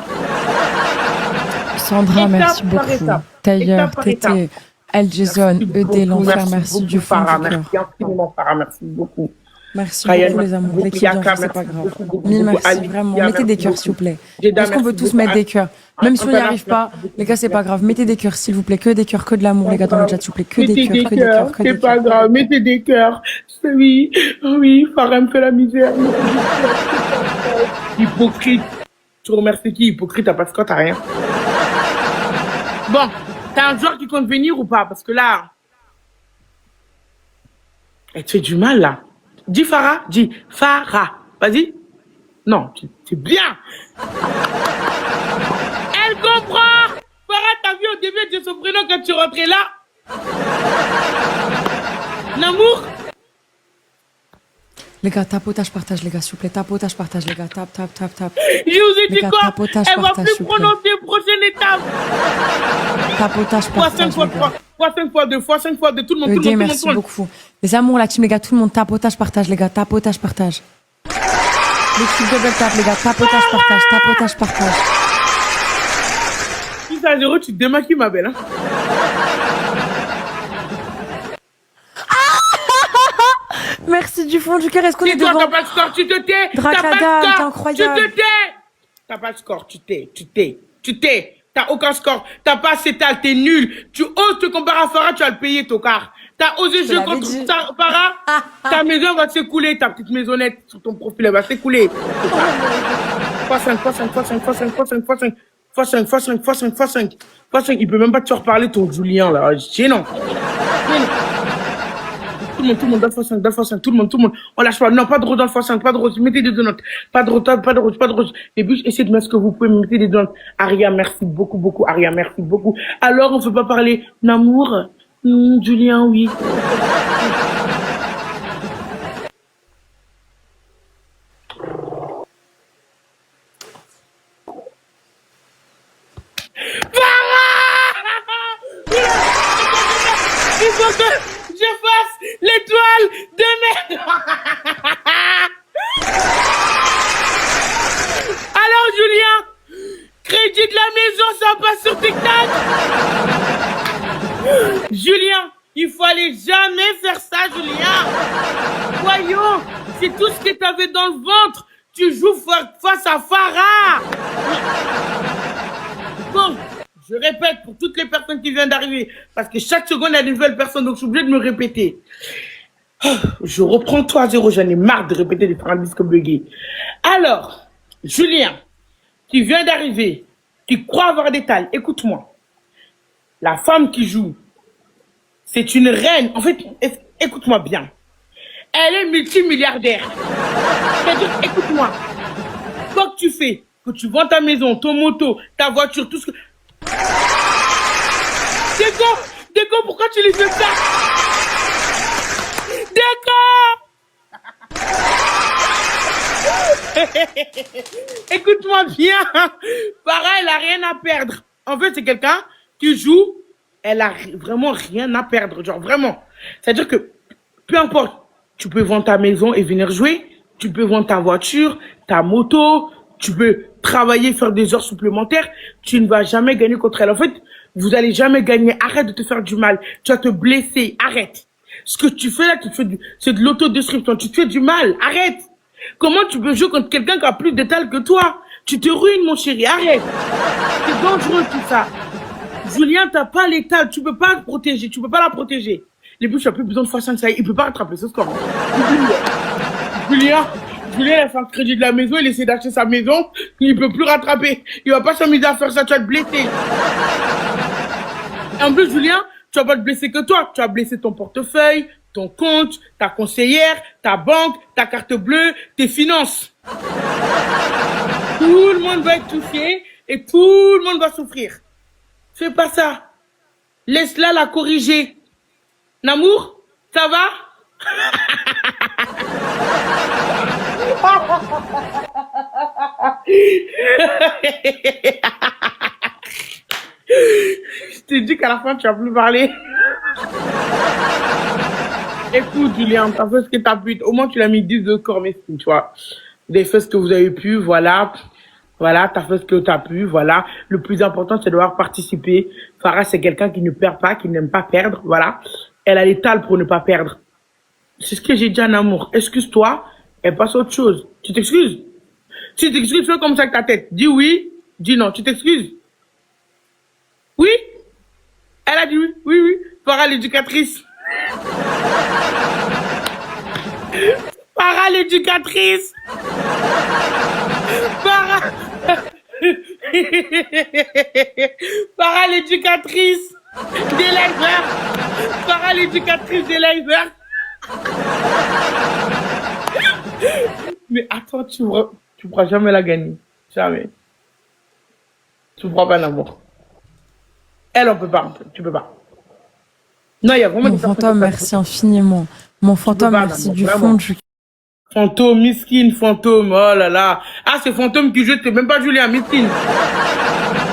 Sandra, Étape merci par beaucoup. étape. Tailleur, Étape par étape. Tété, El Jason, ED, l'enfer, merci du fond Farah, du cœur. merci infiniment, Farah, merci beaucoup. Merci Ryan, beaucoup, les amours. beaucoup, L'équipe, Yaka, c'est pas merci grave. beaucoup, Mille beaucoup, merci, Ali, vraiment. Yaka, Mettez des merci cœurs, beaucoup. s'il vous plaît. Jeda, Est-ce qu'on peut merci tous beaucoup. mettre des cœurs? Même si on n'y Enfin, arrive là, pas, les gars, c'est pas grave. Mettez des cœurs, s'il vous plaît. Que des cœurs, que de l'amour, les gars, dans le chat, s'il vous plaît. Que des mettez cœurs, que des cœurs, que c'est des pas cœurs. grave, mettez des cœurs. Oui, oui, Farah me fait la misère. Hypocrite. Tu remercies qui? Hypocrite, t'as pas de score, t'as rien. Bon, t'as un joueur qui compte venir ou pas? Parce que là, elle te fait du mal, là. Dis Farah, dis Farah. Vas-y. Non, c'est bien. Elle comprend. Farah, t'as vu au début de son prénom quand tu rentrais là? L'amour? Les gars, tapotage, partage, les gars, s'il vous plaît. Tapotage, partage, les gars. Tap. Je vous ai Les dit gars, quoi? tapotage, Elle va partage, plus s'il vous plaît. prononcer prochaine étape. Tapotage, Fois 5 partage, fois les 3, gars. fois 5 fois 2, fois 5 fois 2, tout le monde, tout le ED, monde, tout le monde, merci tout le monde. beaucoup. Les amours, la team, les gars, tout le monde. Tapotage, partage, les gars. Tapotage, partage. L'équipe double tap, les gars. Tapotage, partage. Tapotage, partage. 6-0, tu te démaquilles, ma belle. Hein. Merci du fond du cœur. Est-ce qu'on est Si toi, devant? t'as pas de score, tu te tais. T'as Dracada, pas de t'es score, incroyable. tu te tais. T'as pas de score, tu tais. T'as aucun score. T'as pas assez tal, t'es nul. Tu oses te comparer à Farah, tu vas le payer, tocard. T'as osé jouer l'avais contre dit. Farah, ta maison va s'écouler, ta petite maisonnette sur ton profil, elle va s'écouler. Fois 5, fois 5, fois 5, fois 5, fois 5, fois 5. Fois 5, fois 5, fois 5, fois 5. Fois 5, il peut même pas te reparler ton Julien, là. Gênant. Tout le monde, dans le fois 5, tout le monde. On lâche pas. Non, pas de rose dans le fois 5, pas de rose. Mettez des deux notes. Pas de rose. Les bûches, essayez de mettre ce que vous pouvez, mais mettez des deux notes. Aria, merci beaucoup, Aria, merci beaucoup. Alors, on ne peut pas parler d'amour. Julien, oui. Il faut que je fasse l'étoile de mer. Alors, Julien, crédit de la maison, ça passe sur TikTok. Julien, il fallait jamais faire ça, Julien. Voyons, c'est tout ce que tu avais dans le ventre. Tu joues face à Farah. Bon. Je répète pour toutes les personnes qui viennent d'arriver, parce que chaque seconde, il y a de nouvelles personnes, donc je suis obligé de me répéter. Je reprends 3-0, j'en ai marre de répéter les différents disques buggés. Alors, Julien, qui vient d'arriver, qui croit avoir des talents, écoute-moi. La femme qui joue, c'est une reine. En fait, écoute-moi bien. Elle est multimilliardaire. C'est-à-dire, écoute-moi. Quoi que tu fais, que tu vends ta maison, ton moto, ta voiture, tout ce que... Déco, pourquoi tu les fais ça? Déco! Écoute-moi bien. Farah, elle a rien à perdre. En fait, c'est quelqu'un qui joue, elle a vraiment rien à perdre. Genre, vraiment. C'est-à-dire que, peu importe, tu peux vendre ta maison et venir jouer. Tu peux vendre ta voiture, ta moto. Tu peux travailler, faire des heures supplémentaires. Tu ne vas jamais gagner contre elle. En fait, vous allez jamais gagner. Arrête de te faire du mal. Tu vas te blesser. Arrête. Ce que tu fais là, c'est de l'autodestruction. Tu te fais du mal. Arrête. Comment tu peux jouer contre quelqu'un qui a plus d'étal que toi? Tu te ruines, mon chéri. Arrête. C'est dangereux tout ça. Julien, t'as pas l'étal. Tu peux pas te protéger. Tu peux pas la protéger. Les bouches, tu n'as plus besoin de faire ça. Il peut pas rattraper ce score. Julien, il a fait un crédit de la maison. Il essaie d'acheter sa maison. Il peut plus rattraper. Il va pas s'amuser à faire ça. Tu vas te blesser. En plus, Julien, tu vas pas te blesser que toi. Tu vas blesser ton portefeuille, ton compte, ta conseillère, ta banque, ta carte bleue, tes finances. Tout le monde va être touché et tout le monde va souffrir. Fais pas ça. Laisse-la la corriger. Namour, ça va? Je t'ai dit qu'à la fin, tu vas plus parler. Écoute, Julien, t'as fait ce que t'as pu. Au moins, tu l'as mis 10 de corps, mais tu vois. Vous avez fait ce que vous avez pu, voilà. Voilà, t'as fait ce que t'as pu, voilà. Le plus important, c'est de devoir participer. Farah, c'est quelqu'un qui ne perd pas, qui n'aime pas perdre, voilà. Elle a les talents pour ne pas perdre. C'est ce que j'ai dit en amour. Excuse-toi, et passe à autre chose. Tu t'excuses? Si tu t'excuses, fais comme ça avec ta tête. Dis oui, dis non. Tu t'excuses? Oui. Elle a dit oui. Oui, oui. Farah l'éducatrice. Farah l'éducatrice. Farah. Farah l'éducatrice des liveurs. Farah l'éducatrice des liveurs. Mais attends, tu pourras jamais la gagner. Jamais. Tu ne pourras pas l'amour. Elle, on peut pas. Tu peux pas. Non, il y a vraiment Mon des personnes fantôme, qui peuvent merci infiniment. Mon fantôme, pas, merci maman, du vraiment. fond du Fantôme, miskin, fantôme, oh là là. Ah, c'est fantôme qui jette, même pas Julien, miskin.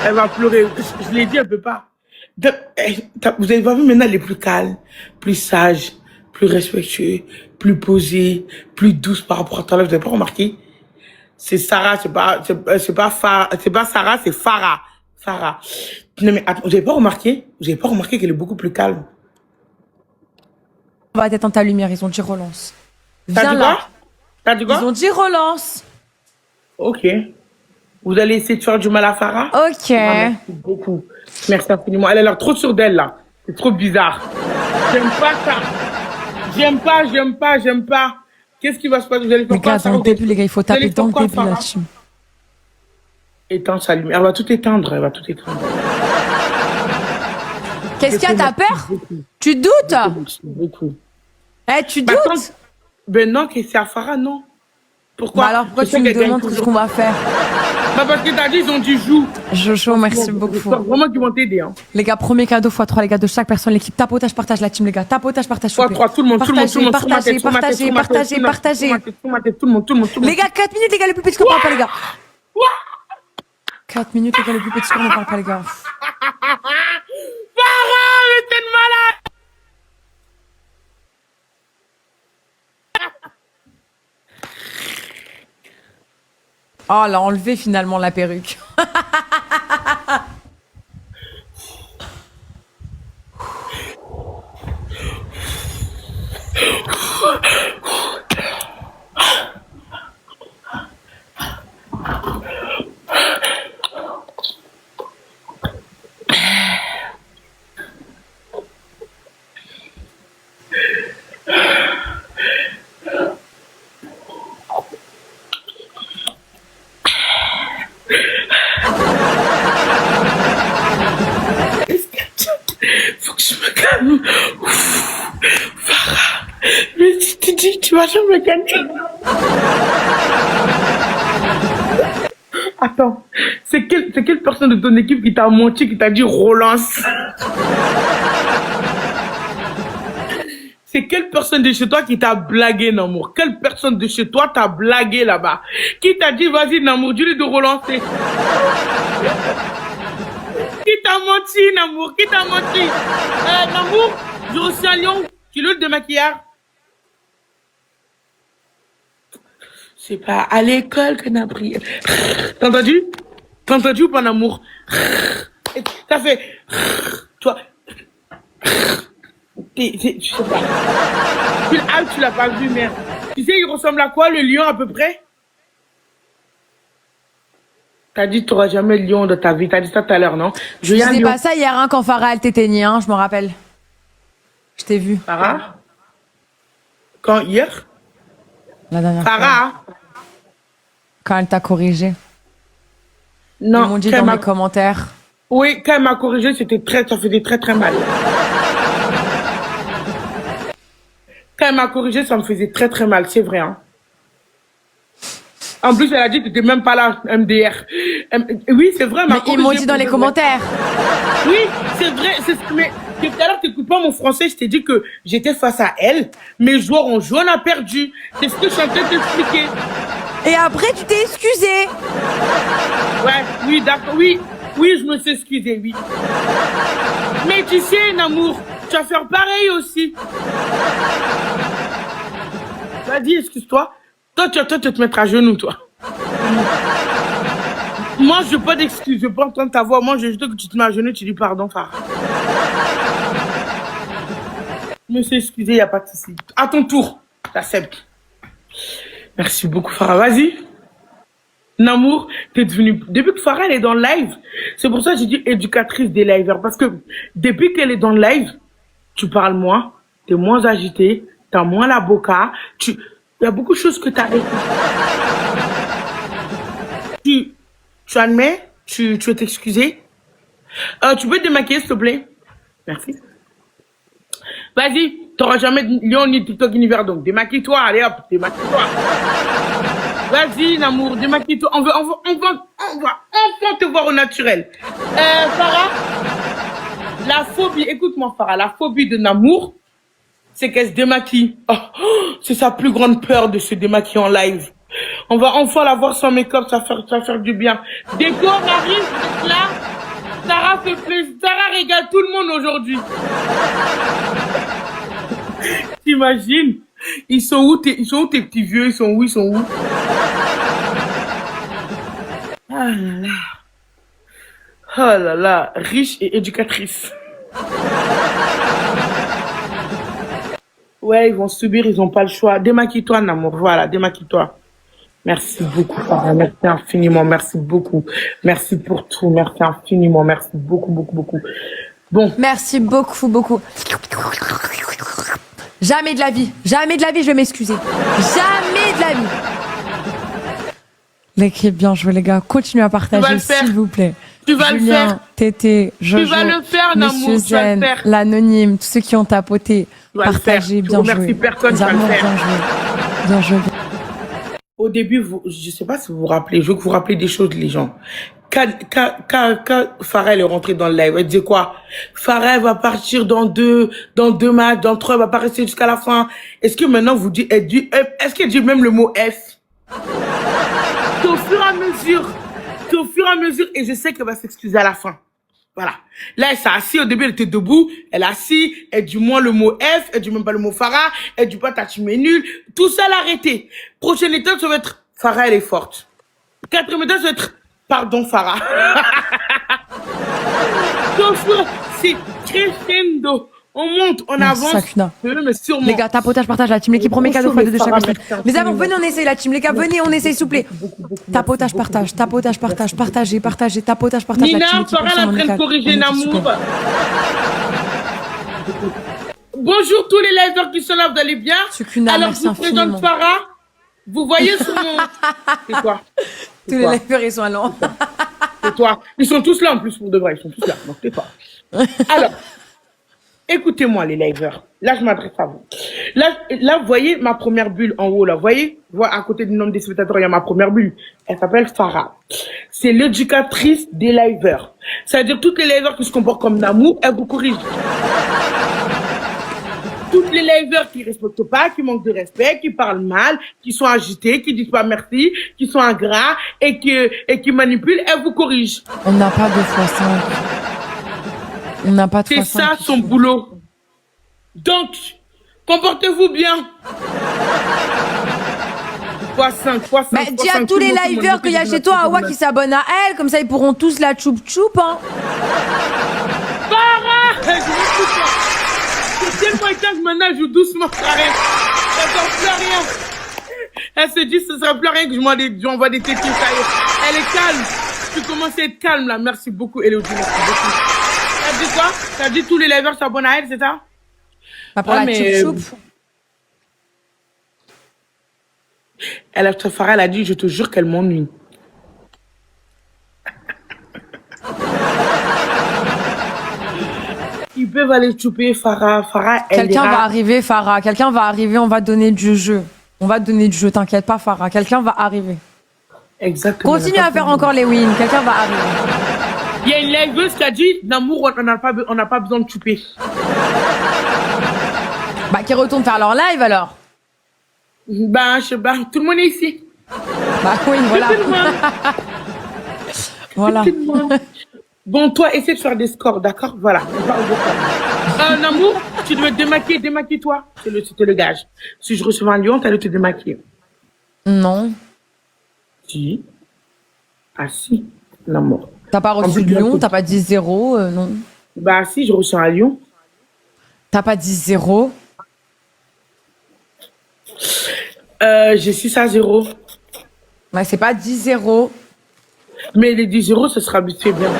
Elle va pleurer. Je l'ai dit, elle peut pas. Vous avez pas vu maintenant les plus calmes, plus sages, plus respectueux, plus posés, plus douces par rapport à toi. Vous avez pas remarqué? C'est Sarah, c'est pas Sarah, c'est Farah. Farah. Non mais attends, vous avez pas remarqué? Vous avez pas remarqué qu'elle est beaucoup plus calme? On va être en ta lumière, ils ont dit relance. T'as Viens dit là. quoi? T'as dit quoi? Ils ont dit relance. Ok. Vous allez essayer de faire du mal à Farah? Ok. Ah, merci beaucoup. Merci infiniment. Elle a l'air trop sûre d'elle, là. C'est trop bizarre. J'aime pas ça. J'aime pas. Qu'est-ce qui va se passer? Vous allez faire Les quoi, gars, Sarah? dans le début, les gars, il faut Vous allez taper faire dans le quoi, début Farah? là-dessus. Éteins sa lumière. Elle va tout éteindre. Qu'est-ce qu'il y a, t'as peur? Tu doutes? Beaucoup. Eh, tu Bah, doutes? attends. Ben non, que c'est à Farah, non. Pourquoi? Bah alors pourquoi Je tu sais me qu'elle gagne demandes ce toujours. qu'on va faire? Bah parce que t'as dit, ils ont dit joue. Jojo, merci Bon, beaucoup. j'espère vraiment qu'ils vont t'aider, hein. Les gars, premier cadeau x3, les gars, de chaque personne, l'équipe. Tapotage, partage la team, les gars. Tapotage, partage. s'il vous plaît. 3, tout le monde. Partagez, partagez. Tout le monde. Les gars, 4 minutes, les gars, les plus petits qu'on parle pas, les gars. 4 minutes, les gars, les plus petits qu'on ne parle pas, les gars. Farah, mais t'es une malade. Oh, elle a enlevé finalement la perruque. Faut que je me calme. Farah, mais tu dis, tu vas jamais gagner. Attends, c'est quelle personne de ton équipe qui t'a menti, qui t'a dit relance? C'est quelle personne de chez toi qui t'a blagué, Namour? Quelle personne de chez toi t'a blagué là-bas? Qui t'a dit, vas-y, Namour, dis-lui de relancer? Qui t'a menti, Namour? Qui t'a menti? Namour, j'ai reçu un lion. Tu l'as de maquillage? C'est pas à l'école qu'on a appris. T'as entendu? T'as entendu ou pas, Namour? Ça fait... Toi... Je sais pas. Tu l'as pas vu, merde. Tu sais, il ressemble à quoi, le lion, à peu près? T'as dit que tu n'auras jamais le lion de ta vie. T'as dit ça tout à l'heure, non? Je disais pas ça hier, hein, quand Farah, elle t'éteignait, hein, je me rappelle. Je t'ai vu. Farah? Quand, hier? La dernière fois. Farah? Quand elle t'a corrigé. Non. Ils m'ont dit quand dans elle mes commentaires. Oui, quand elle m'a corrigé, ça faisait très très mal. Quand elle m'a corrigé, ça me faisait très très mal, c'est vrai, hein. En plus, elle a dit que tu n'étais même pas là, MDR. Oui, c'est vrai. Mais ils m'ont dit dans les commentaires. Oui, c'est vrai. Mais tout à l'heure, tu n'écoutes pas mon français. Je t'ai dit que j'étais face à elle. Mes joueurs ont joué, on a perdu. C'est ce que je suis en train de t'expliquer. Et après, tu t'es excusé. Ouais, oui, d'accord. Oui, je me suis excusée, oui. Mais tu sais, Namour, tu vas faire pareil aussi. Vas-y, excuse-toi. Toi, tu vas te mettre à genoux, toi. Moi, je veux pas d'excuses, je veux pas entendre ta voix. Moi, je veux juste que tu te mets à genoux et tu dis pardon, Farah. Je me suis excusée, il n'y a pas de souci. À ton tour, j'accepte. Merci beaucoup, Farah. Vas-y. Namour, t'es devenue... Depuis que Farah elle est dans le live, c'est pour ça que j'ai dit éducatrice des liveurs. Parce que depuis qu'elle est dans le live, tu parles moins, t'es moins agité, t'as moins la boca, il y a beaucoup de choses que t'arrêtes. Tu admets, tu veux t'excuser. Tu peux te démaquiller, s'il te plaît? Merci. Vas-y, t'auras jamais de Lyon ni TikTok univers, donc démaquille-toi, allez hop, démaquille-toi. Vas-y, Namour, démaquille-toi. On va enfin te voir au naturel. Farah, la phobie, écoute-moi, Farah, la phobie de Namour, c'est qu'elle se démaquille. Oh, c'est sa plus grande peur de se démaquiller en live. On va enfin la voir sans make-up, ça va faire du bien. Déco, Marie, vous êtes là? Sarah fait plaisir. Sarah régale tout le monde aujourd'hui. T'imagines? Ils sont où tes petits vieux? Ils sont où? Ah là là. Oh là là. Riche et éducatrice. Ouais, ils vont subir, ils ont pas le choix. Démaquille-toi, Namour. Voilà, démaquille-toi. Merci beaucoup, Farah. Merci infiniment. Merci beaucoup. Merci pour tout. Merci infiniment. Merci beaucoup. Bon. Merci beaucoup. Jamais de la vie, je vais m'excuser. Jamais de la vie. L'équipe, bien joué, les gars. Continuez à partager, s'il vous plaît. Tu vas Julien, le faire. Tété, Jojo, Tu vas le faire, Namour. Monsieur Tu vas le Zen, faire. l'anonyme, tous ceux qui ont tapoté. Tu vas le Partagez, faire. bien Je remercie joué. personne, tu vas le Amours, faire. bien joué. Au début, je sais pas si vous vous rappelez, je veux que vous rappelez des choses, les gens. Quand Farah est rentrée dans le live, elle disait quoi? Farah va partir dans deux matchs, dans 3, elle va pas rester jusqu'à la fin. Est-ce que maintenant vous dites, est-ce qu'elle dit même le mot F? C'est au fur et à mesure, et je sais qu'elle va s'excuser à la fin. Voilà. Là, elle s'est assise. Au début, elle était debout. Elle est assise. Elle dit moins le mot F. Elle dit même pas le mot Farah. Elle dit pas ta team est nulle. Tout ça, elle a arrêté. Prochaine étape, ça va être Farah, elle est forte. Quatrième étape, ça va être pardon, Farah. Donc, c'est crescendo. On monte, on avance. Sakina. Mais sûrement. Les gars, tapotage, partage la team. L'équipe promet cadeau fois de chaque Farah, personne. merci Mais avant, infiniment. venez, on essaye la team. Les gars, venez, on essaye, s'il vous plaît. Tapotage, partage, tapotage, partage, partagez, tapotage, partage la Nina, team. L'équipe Farah, elle est en train de corriger Namour. Namour. Bonjour tous les liveurs qui sont là, vous allez bien? Sukuna, Alors, merci je vous présente infiniment. Farah. Vous voyez sur mon... C'est quoi? Tous les liveurs, ils sont allants. C'est toi. Ils sont tous là en plus pour de vrai. Ils sont tous là. Donc, c'est toi. Alors, écoutez-moi les liveurs. Là, je m'adresse à vous. Là, vous voyez ma première bulle en haut, là. Vous voyez? À côté du nombre des spectateurs, il y a ma première bulle. Elle s'appelle Farah. C'est l'éducatrice des liveurs. C'est-à-dire toutes les liveurs qui se comportent comme Namour, elle vous corrige. Toutes les liveurs qui respectent pas, qui manquent de respect, qui parlent mal, qui sont agités, qui disent pas merci, qui sont ingrats et qui manipulent, elle vous corrige. On n'a pas 2x5. On n'a pas 3 C'est ça son boulot. Donc, comportez-vous bien. 3-5. Mais dis à tous les liveurs qu'il y a chez toi, Awa, qui s'abonnent à elle, comme ça ils pourront tous la choup-choup, hein. Farah! C'est tellement éteint que maintenant je joue doucement, arrête. Ça sert plus à rien. Elle se dit, ce sera plus à rien que j'envoie des tétés, ça y est. Elle est calme. Tu commences à être calme, là. Merci beaucoup, Elodie. Merci beaucoup. T'as dit quoi? T'as dit tous les liveurs s'abonnent à elle, c'est ça? Pas pour la choup-choup. Farah, elle a dit, je te jure qu'elle m'ennuie. Ils peuvent aller chouper Farah. Quelqu'un va arriver, Farah. Quelqu'un va arriver, on va donner du jeu. On va te donner du jeu, t'inquiète pas, Farah. Quelqu'un va arriver. Exactement. Continue à faire encore les wins. Quelqu'un va arriver. Il y a une liveuse qui a dit, Namour, on n'a pas besoin de chouper. Bah, qui retourne faire leur live alors. Bah, je sais pas, tout le monde est ici. Bah oui, voilà. Voilà. Bon, toi, essaie de faire des scores, d'accord? Voilà, on parle de ça. Namour, tu dois te démaquiller, démaquille-toi. C'était le gage. Si je recevais un lion, t'allais te démaquiller. Non. Si. Ah si, Namour. T'as pas reçu de lion, t'as pas dit 0, non. Bah si, je reçois un lion. T'as pas dit 0. J'ai 6-0. Ouais, c'est pas 10-0. Mais les 10 euros, ce sera c'est bien.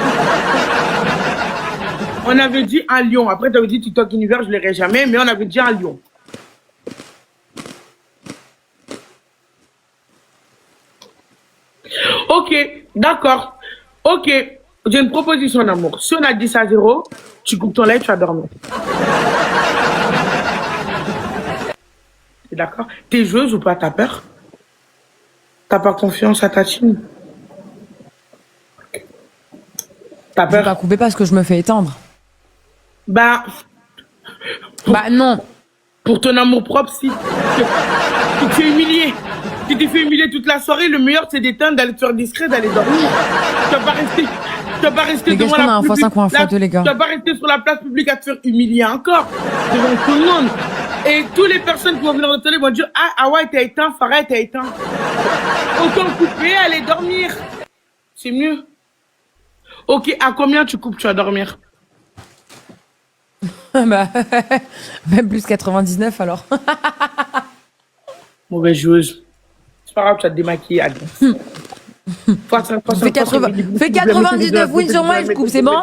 On avait dit un lion. Après, tu avais dit TikTok Univers, je ne l'aurai jamais, mais on avait dit un lion. Ok, d'accord. Ok, j'ai une proposition d'amour. Si on a 10-0, tu coupes ton lait, tu vas dormir. T'es d'accord? T'es joueuse ou pas? T'as peur? T'as pas confiance à ta team? T'as Je vais pas peur? couper parce que je me fais étendre. Bah, Bah non. pour ton amour propre, si tu te fais humilier. Tu t'es fait humilier toute la soirée, le meilleur c'est d'éteindre, d'aller te faire discret, d'aller dormir. Tu vas pas rester, tu vas pas rester Les gars, devant est-ce qu'on a la un public, x5 ou un x2, les gars? tu vas pas rester sur la place publique à te faire humilier encore, devant tout le monde. Et toutes les personnes qui vont venir au télé vont dire, ah ouais, t'as éteint, Farah, t'as éteint. Autant couper, aller dormir. C'est mieux. Ok, à combien tu coupes, tu vas dormir? Bah, même plus 99 alors. Mauvaise joueuse. C'est pas grave, tu vas te démaquiller. Allez. Fais 99 wins sur moi et je coupe, c'est bon?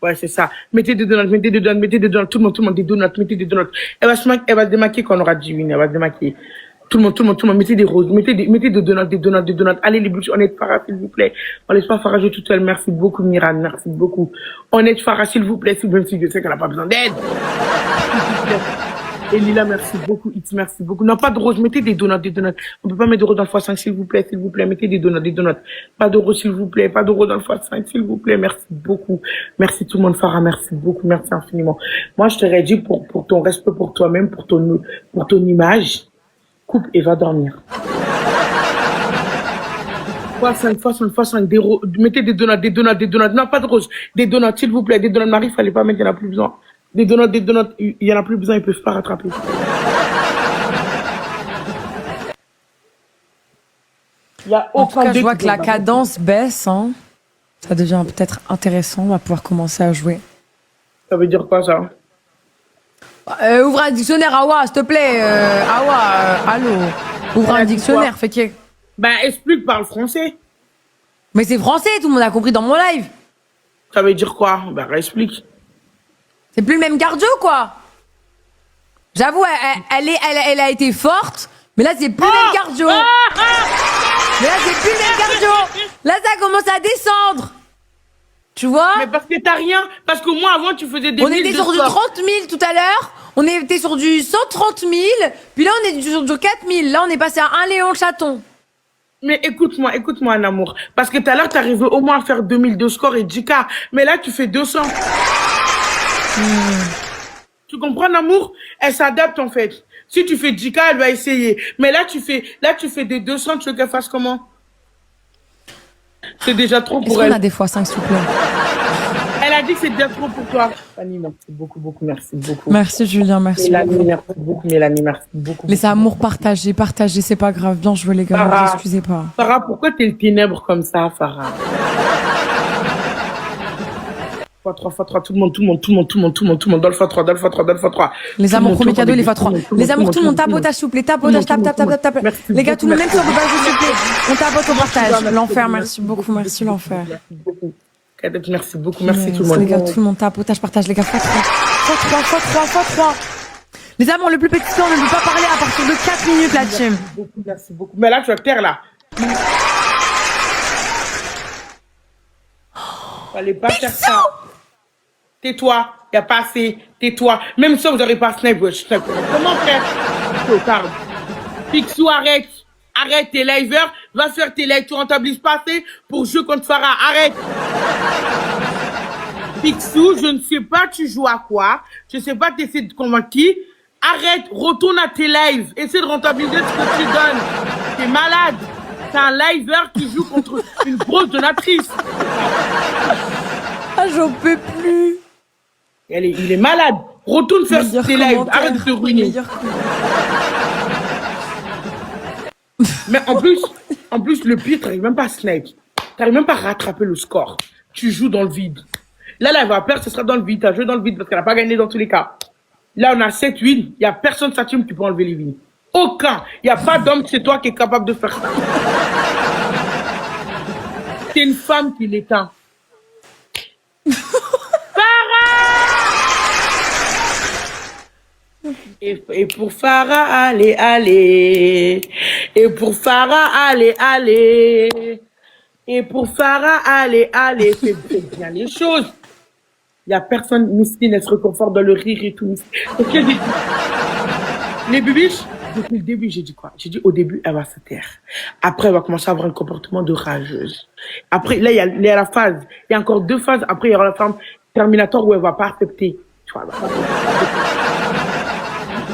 Ouais, c'est ça. Mettez des donuts, mettez des donuts, mettez des donuts. Tout le monde, des donuts, mettez des donuts. Elle va se démaquiller quand on aura 10 wins. Elle va se démaquiller. Tout le monde, mettez des roses, mettez des donuts, des donuts. Allez, les bouches, on est Farah, s'il vous plaît. On laisse pas Farah jouer toute seule. Merci beaucoup, Miran, merci beaucoup. On est Farah, s'il vous plaît, même si je sais qu'elle a pas besoin d'aide. Et Lila, merci beaucoup. It's, merci beaucoup. Non, pas de rose, mettez des donuts, des donuts. On peut pas mettre de rose dans le x5, s'il vous plaît, s'il vous plaît. Mettez des donuts, des donuts. Pas de rose, s'il vous plaît. Pas de rose dans le x5, s'il vous plaît. Merci beaucoup. Merci tout le monde, Farah. Merci beaucoup. Merci infiniment. Moi, je t'aurais dit pour ton respect pour toi-même, pour ton image, coupe et va dormir. x5, mettez des donuts, des donuts, des donuts. Non, pas de rose. Des donuts, s'il vous plaît. Des donuts, Marie, fallait pas mettre, il n'y en a plus besoin. Des donuts, il y en a plus besoin, ils peuvent pas rattraper. Il y a En tout aucun cas, je vois début que la de- cadence baisse. Hein. Ça devient peut-être intéressant. On va pouvoir commencer à jouer. Ça veut dire quoi, ça? Ouvre un dictionnaire, Awa, s'il te plaît. Awa, allô. Ouvre Elle a un dit dictionnaire, quoi? fait que. Ben, explique, parle français. Mais c'est français, tout le monde a compris dans mon live. Ça veut dire quoi? Ben, explique. C'est plus le même cardio, quoi. J'avoue, elle a été forte, mais là, c'est plus le même cardio. Mais là, c'est plus le même cardio. Là, ça commence à descendre. Tu vois? Mais parce que t'as rien. Parce que moi, avant, tu faisais des On milles était de sur du sport. 30 000 tout à l'heure. On était sur du 130 000. Puis là, on est sur du 4 000. Là, on est passé à un Léon Chaton. Mais écoute-moi, un amour. Parce que tout à l'heure, t'arrivais au moins à faire 2000 de score et 10K. Mais là, tu fais 200. Tu comprends, l'amour? Elle s'adapte, en fait. Si tu fais 10K, elle va essayer. Mais là, tu fais des 200, tu veux qu'elle fasse comment? C'est déjà trop Est-ce pour qu'on elle. a des x5, s'il vous plaît? Elle a dit que c'est déjà trop pour toi. Fanny, merci beaucoup, merci beaucoup. Merci, Julien, merci. Mélanie, merci beaucoup, Mélanie, merci beaucoup. Les amours partagés, c'est pas grave. Bien joué, les gars. Ne Farah. vous excusez pas. Farah, pourquoi t'es le ténèbre comme ça, Farah? x3, tout le monde, dans le x3. Les amours, premier cadeau, les x3. Les amours, tout le monde, tapotage, s'il vous plaît. Tapotage, tape. Merci Les gars, tout le monde, même si on peut pas jouer, s'il vous plaît. On Merci. tapote au partage. L'enfer, merci beaucoup, merci l'enfer. Merci beaucoup, merci tout le Les gars, monde. tout le monde, tapotage, partage, les gars. x3. Les amours, le plus petit temps, on ne peut pas parler à partir de 4 minutes, la team. Merci beaucoup. Mais là, tu vas te taire, là. Fallait pas faire ça. Tais-toi, y a pas assez. Tais-toi. Même ça, vous n'aurez pas snipe, wesh. Comment faire? Tocard. Picsou, arrête. Arrête tes liveurs. Va faire tes lives. Tu rentabilises pas assez pour jouer contre Farah. Arrête. Picsou, je ne sais pas, tu joues à quoi. Je sais pas, t'essaies de convaincre qui. Arrête. Retourne à tes lives. Essaie de rentabiliser ce que tu donnes. T'es malade. T'es un liveur qui joue contre une grosse donatrice. Ah, j'en peux plus. Il est malade. Retourne faire Meilleur tes lives. commentaire. Arrête de te ruiner. Meilleur commentaire. Mais en plus, le pire, t'arrives même pas à snipe. T'arrives même pas à rattraper le score. Tu joues dans le vide. Là, elle va perdre, ce sera dans le vide. T'as joué dans le vide parce qu'elle a pas gagné dans tous les cas. Là, on a 7 wins. Il y a personne de sa team qui peut enlever les wins. Aucun. Il n'y a pas d'homme chez toi qui est capable de faire ça. C'est une femme qui l'éteint. Et pour Farah, allez, allez. Et pour Farah, allez, allez. Et pour Farah, allez, allez. Fais bien les choses. Il n'y a personne, Mistine, elle se reconforte dans le rire et tout. Ok, j'ai dit. Les bibiches, depuis le début, j'ai dit quoi? J'ai dit au début, elle va se taire. Après, elle va commencer à avoir un comportement de rageuse. Après, là, il y a la phase. Il y a encore 2 phases. Après, il y aura la phase terminatoire où elle va pas accepter. Tu vois, elle va pas accepter.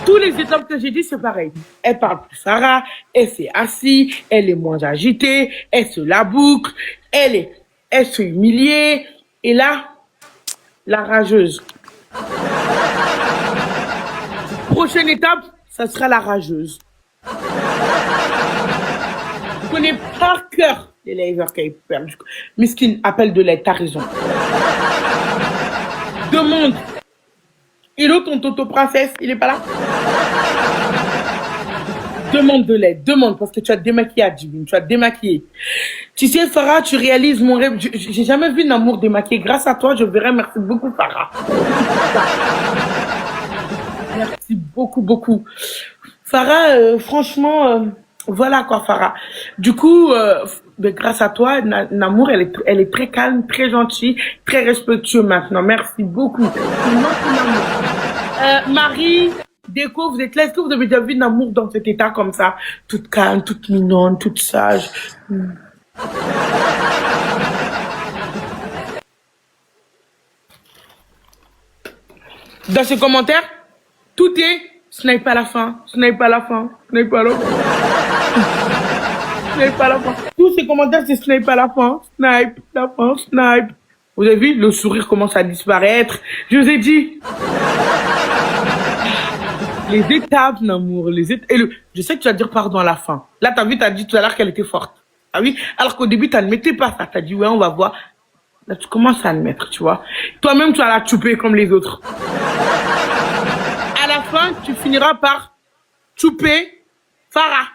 Tous les étapes que j'ai dit, c'est pareil. Elle parle plus Farah, elle s'est assise, elle est moins agitée, elle se la boucle, elle se humiliée. Et là, la rageuse. Prochaine étape, ça sera la rageuse. Je connais par cœur les lavers qui perdent. Miskine, appelle de l'aide, t'as raison. Demande. Et l'autre, ton Toto Princesse, il est pas là? Demande de l'aide, demande, parce que tu as démaquillé Adjibine, tu as démaquillé. Tu sais, Farah, tu réalises mon rêve. J'ai jamais vu un amour démaquillé. Grâce à toi, je verrai. Merci beaucoup, Farah. Merci beaucoup, beaucoup. Farah, franchement, voilà quoi, Farah. Du coup, grâce à toi, Namour, elle est très calme, très gentille, très respectueux maintenant. Merci beaucoup. Marie, Déco, vous êtes là. Est-ce que vous avez déjà vu Namour dans cet état comme ça? Toute calme, toute mignonne, toute sage. Dans ces commentaires, tout est snipe à la fin, snipe à la fin, snipe à la fin. Snipe à la fin. Tous ces commentaires, c'est snipe à la fin, snipe, la fin, snipe. Vous avez vu, le sourire commence à disparaître. Je vous ai dit. Les étapes, Namour, les étapes. Je sais que tu vas dire pardon à la fin. Là, t'as vu, t'as dit tout à l'heure qu'elle était forte. Ah oui? Alors qu'au début, t'admettais pas ça. T'as dit, ouais, on va voir. Là, tu commences à admettre, tu vois. Toi-même, tu vas la chouper comme les autres. À la fin, tu finiras par chouper Farah.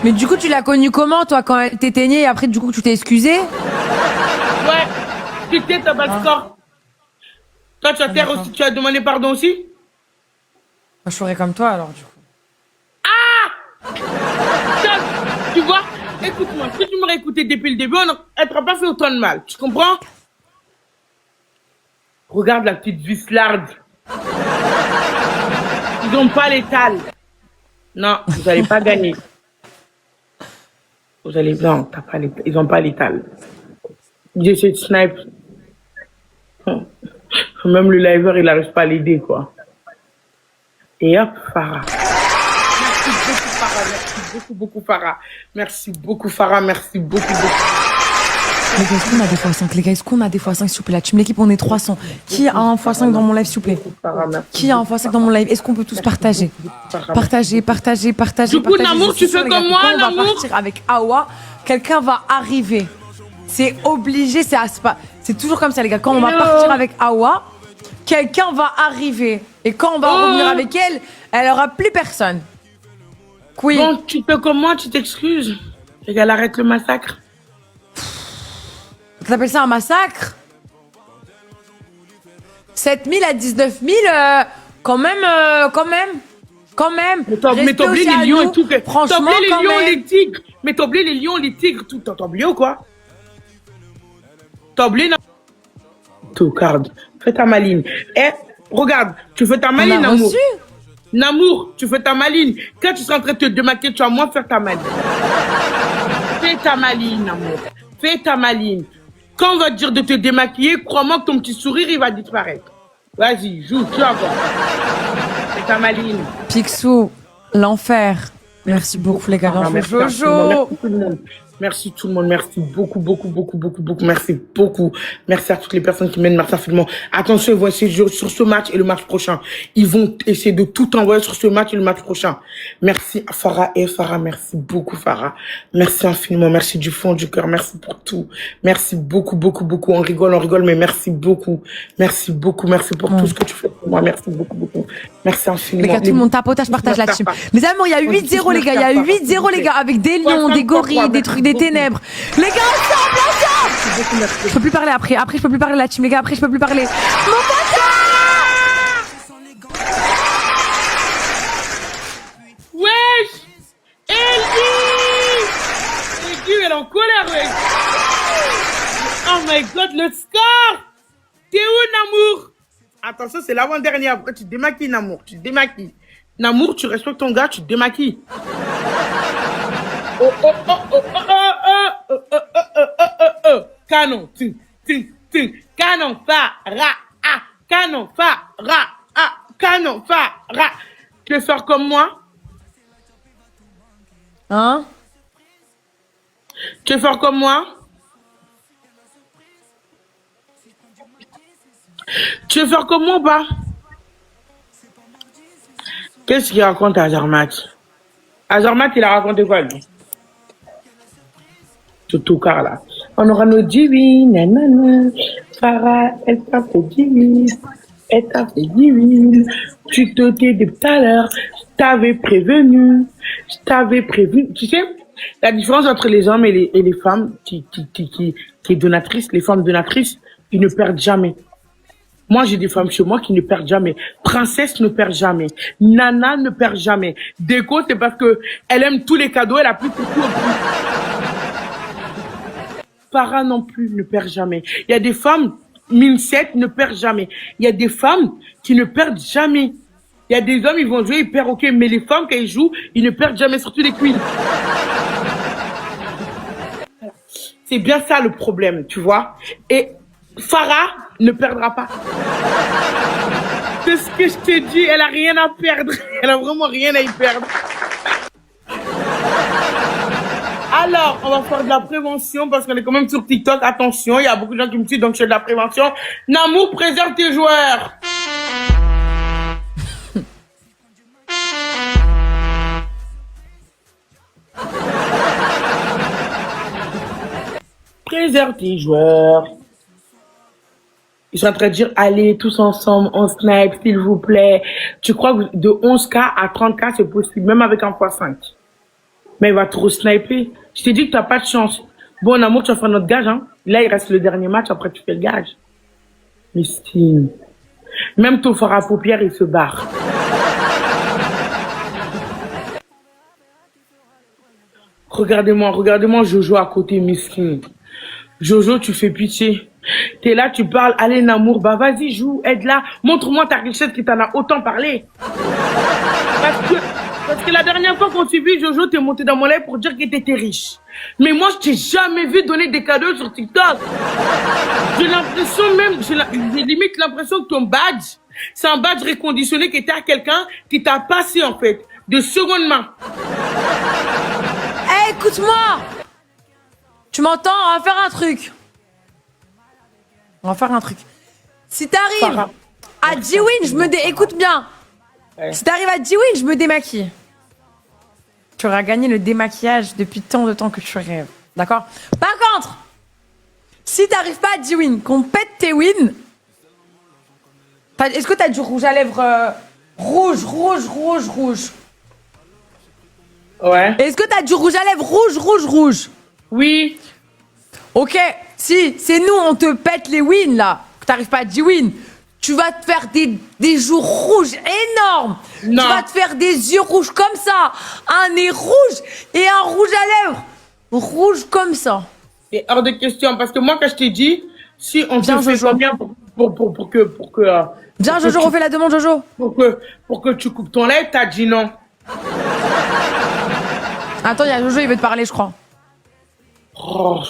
Mais du coup, tu l'as connue comment, toi, quand elle t'éteignait et après, du coup, tu t'es excusé? Ouais. Tu t'es, t'as pas de score. Toi, tu as terre aussi, tu as demandé pardon aussi? Moi, je ferais comme toi, alors, du coup. Ça, tu vois, écoute-moi, si tu m'aurais écouté depuis le début, elle t'aurait pas fait autant de mal. Tu comprends? Regarde la petite vislarde. Ils n'ont pas l'étal. Non, vous n'allez pas gagner. Non, t'as pas l'étal. Ils n'ont pas l'étal. J'essaie de snipe. Même le liver, il n'arrive pas à l'aider, quoi. Et hop, Farah. Merci beaucoup, Farah. Merci beaucoup, beaucoup, Farah. Merci beaucoup, Farah. Merci beaucoup, beaucoup. Les gars, est-ce qu'on a des x5? Les gars, est-ce qu'on a des x5, s'il vous plaît? La team l'équipe, on est 300. Qui a un x5 dans mon live, s'il vous plaît? Qui a un x5 dans mon live? Est-ce qu'on peut tous partager? Partager. Du coup, Namour, tu fais comme moi, Namour? On va Namour? partir avec Awa. Quelqu'un va arriver. C'est obligé, c'est toujours comme ça, les gars. Quand on va partir avec Awa, quelqu'un va arriver. Et quand on va revenir avec elle, elle aura plus personne. Oui. Bon, tu fais comme moi, tu t'excuses. Et qu'elle arrête le massacre. T'appelles ça un massacre? 7 000 à 19 000, quand même. Mais t'as oublié les lions et tout. Franchement, t'as oublié quand les lions, même. les tigres. Mais t'as oublié les lions, les tigres, tout. T'as oublié ou quoi? T'as oublié, tout, regarde. Fais ta maline. Eh, regarde, tu fais ta maline, Namour. Namour, tu fais ta maline. Quand tu seras en train de te démaquiller, tu vas moins faire ta maline. Fais ta maline, Namour. Fais ta maline. Quand on va te dire de te démaquiller, crois-moi que ton petit sourire, il va disparaître. Vas-y, joue, tu vas voir. Fais ta maline. Picsou, l'enfer. Merci beaucoup, les gars. Merci Jojo. tout le monde. Merci tout le monde. Merci beaucoup. Merci beaucoup. Merci à toutes les personnes qui m'aident. Merci infiniment. Attention, ils vont essayer de jouer sur ce match et le match prochain. Ils vont essayer de tout envoyer sur ce match et le match prochain. Merci à Farah et Farah. Merci beaucoup, Farah. Merci infiniment. Merci du fond du cœur. Merci pour tout. Merci beaucoup. On rigole, mais merci beaucoup. Merci pour tout ce que tu fais pour Moi, merci beaucoup, beaucoup. Merci infiniment. Les gars, tout le monde tapotage, partage la team. Les amis, il y a 8-0, les gars. Il y a 8-0, les gars, avec des lions, des gorilles, des trucs, des ténèbres. Les gars, ensemble. Je peux plus parler après. Après, je peux plus parler la team, les gars. Après, je peux plus parler. Mon pote! Wesh! Ellie, elle est en colère, wesh! Oh my god, le score! T'es où, Namour? Attention, c'est l'avant-dernière. Après, tu te démaquilles, Namour. Tu te démaquilles. Namour, tu respectes ton gars, tu te démaquilles. Oh, oh, oh, oh, oh, oh, oh, oh, oh, oh, oh, oh, oh. Canon, canon, fa, ra, ah, canon, fa, ra, ah, canon, fa, ra. Tu veux faire comme moi? Hein? Tu veux faire comme moi? Tu veux faire comme moi ou pas? Qu'est-ce qu'il raconte à Azarmat? Azarmat, il a raconté quoi, lui? Ce tocard là. On aura nos divines, nanana. Farah, elle t'a fait divine. Elle t'a fait divine. Tu te tais de tout à l'heure. Je t'avais prévenu. Je t'avais prévenu. Tu sais, la différence entre les hommes et les femmes qui est donatrice, les femmes donatrices, ils ne perdent jamais. Moi, j'ai des femmes chez moi qui ne perdent jamais. Princesse ne perd jamais. Nana ne perd jamais. Déco, c'est parce que elle aime tous les cadeaux, elle a plus tout. Farah non plus ne perd jamais. Il y a des femmes, Minsette ne perd jamais. Il y a des femmes qui ne perdent jamais. Il y a des hommes, ils vont jouer, ils perdent, ok, mais les femmes, quand ils jouent, ils ne perdent jamais, surtout les queens. C'est bien ça le problème, tu vois. Et Farah ne perdra pas. C'est ce que je t'ai dit, elle a rien à perdre. Elle a vraiment rien à y perdre. Alors, on va faire de la prévention parce qu'on est quand même sur TikTok. Attention, il y a beaucoup de gens qui me suivent, donc je fais de la prévention. Namour, préserve tes joueurs. Préserve tes joueurs. Ils sont en train de dire, allez, tous ensemble, on snipe, s'il vous plaît. Tu crois que de 11K à 30K, c'est possible, même avec un x5. Mais il va trop sniper. Je t'ai dit que t'as pas de chance. Bon, Amour, tu vas faire notre gage, hein. Là, il reste le dernier match, après tu fais le gage. Mystine. Même ton fort à paupières, il se barre. Regardez-moi Jojo à côté, Mystine. Jojo, tu fais pitié. T'es là, tu parles, allez Namour, bah vas-y, joue, aide-la. Montre-moi ta richesse qui t'en a autant parlé. Parce que la dernière fois qu'on s'est vu, Jojo, t'es monté dans mon lait pour dire que t'étais riche. Mais moi, je t'ai jamais vu donner des cadeaux sur TikTok. J'ai l'impression même, j'ai limite l'impression que ton badge, c'est un badge reconditionné qui était à quelqu'un qui t'a passé, en fait, de seconde main. Hey, écoute-moi! Tu m'entends? On va faire un truc. On va faire un truc. Si t'arrives à G-Win, je me écoute bien. Ouais. Si t'arrives à G-Win, je me démaquille. Tu auras gagné le démaquillage depuis tant de temps que tu rêves. D'accord? Par contre, si t'arrives pas à G-Win, qu'on pète tes wins, est-ce que t'as du rouge à lèvres rouge? Ouais. Est-ce que t'as du rouge à lèvres rouge? Oui. Ok, si c'est nous, on te pète les wins là, que t'arrives pas à G-Win, tu vas te faire des joues rouges énormes. Non. Tu vas te faire des yeux rouges comme ça, un nez rouge et un rouge à lèvres rouge comme ça. C'est hors de question, parce que moi quand je t'ai dit, si on te fait combien pour que Viens Jojo, refais la demande Jojo. Pour que tu coupes ton lait, t'as dit non. Attends, il y a Jojo, il veut te parler, je crois. Oh,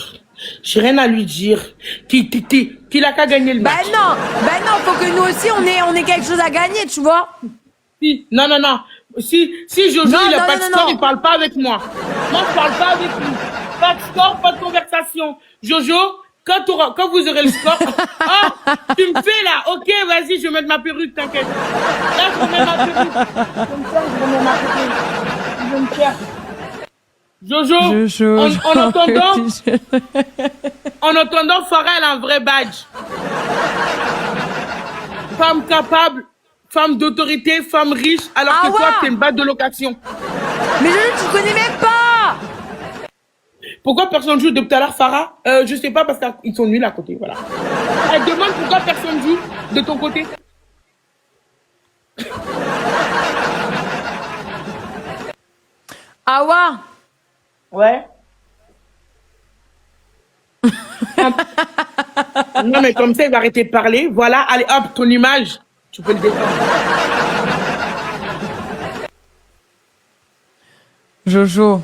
j'ai rien à lui dire. Qu'il a qu'à gagner le match. Ben non, faut que nous aussi on ait quelque chose à gagner, tu vois. Si, non. Si Jojo il a pas de score, il parle pas avec moi. Moi je parle pas avec lui. Pas de score, pas de conversation. Jojo, quand vous aurez le score. Oh, tu me fais là. Ok, vas-y, je vais mettre ma perruque, t'inquiète. Là, je remets ma perruque. Comme ça, je remets ma perruque. Je vais me faire. Jojo, en attendant, Farah, elle a un vrai badge. Femme capable, femme d'autorité, femme riche, alors Ah que toi, ouais. t'es une base de location. Mais je tu connais même pas. Pourquoi personne joue depuis tout à l'heure, Farah? Je sais pas, parce qu'ils sont nuls à côté, voilà. Elle demande pourquoi personne joue de ton côté. Awa. Ouais. Non, mais comme ça, il va arrêter de parler. Voilà, allez, hop, ton image. Tu peux le défendre. Jojo.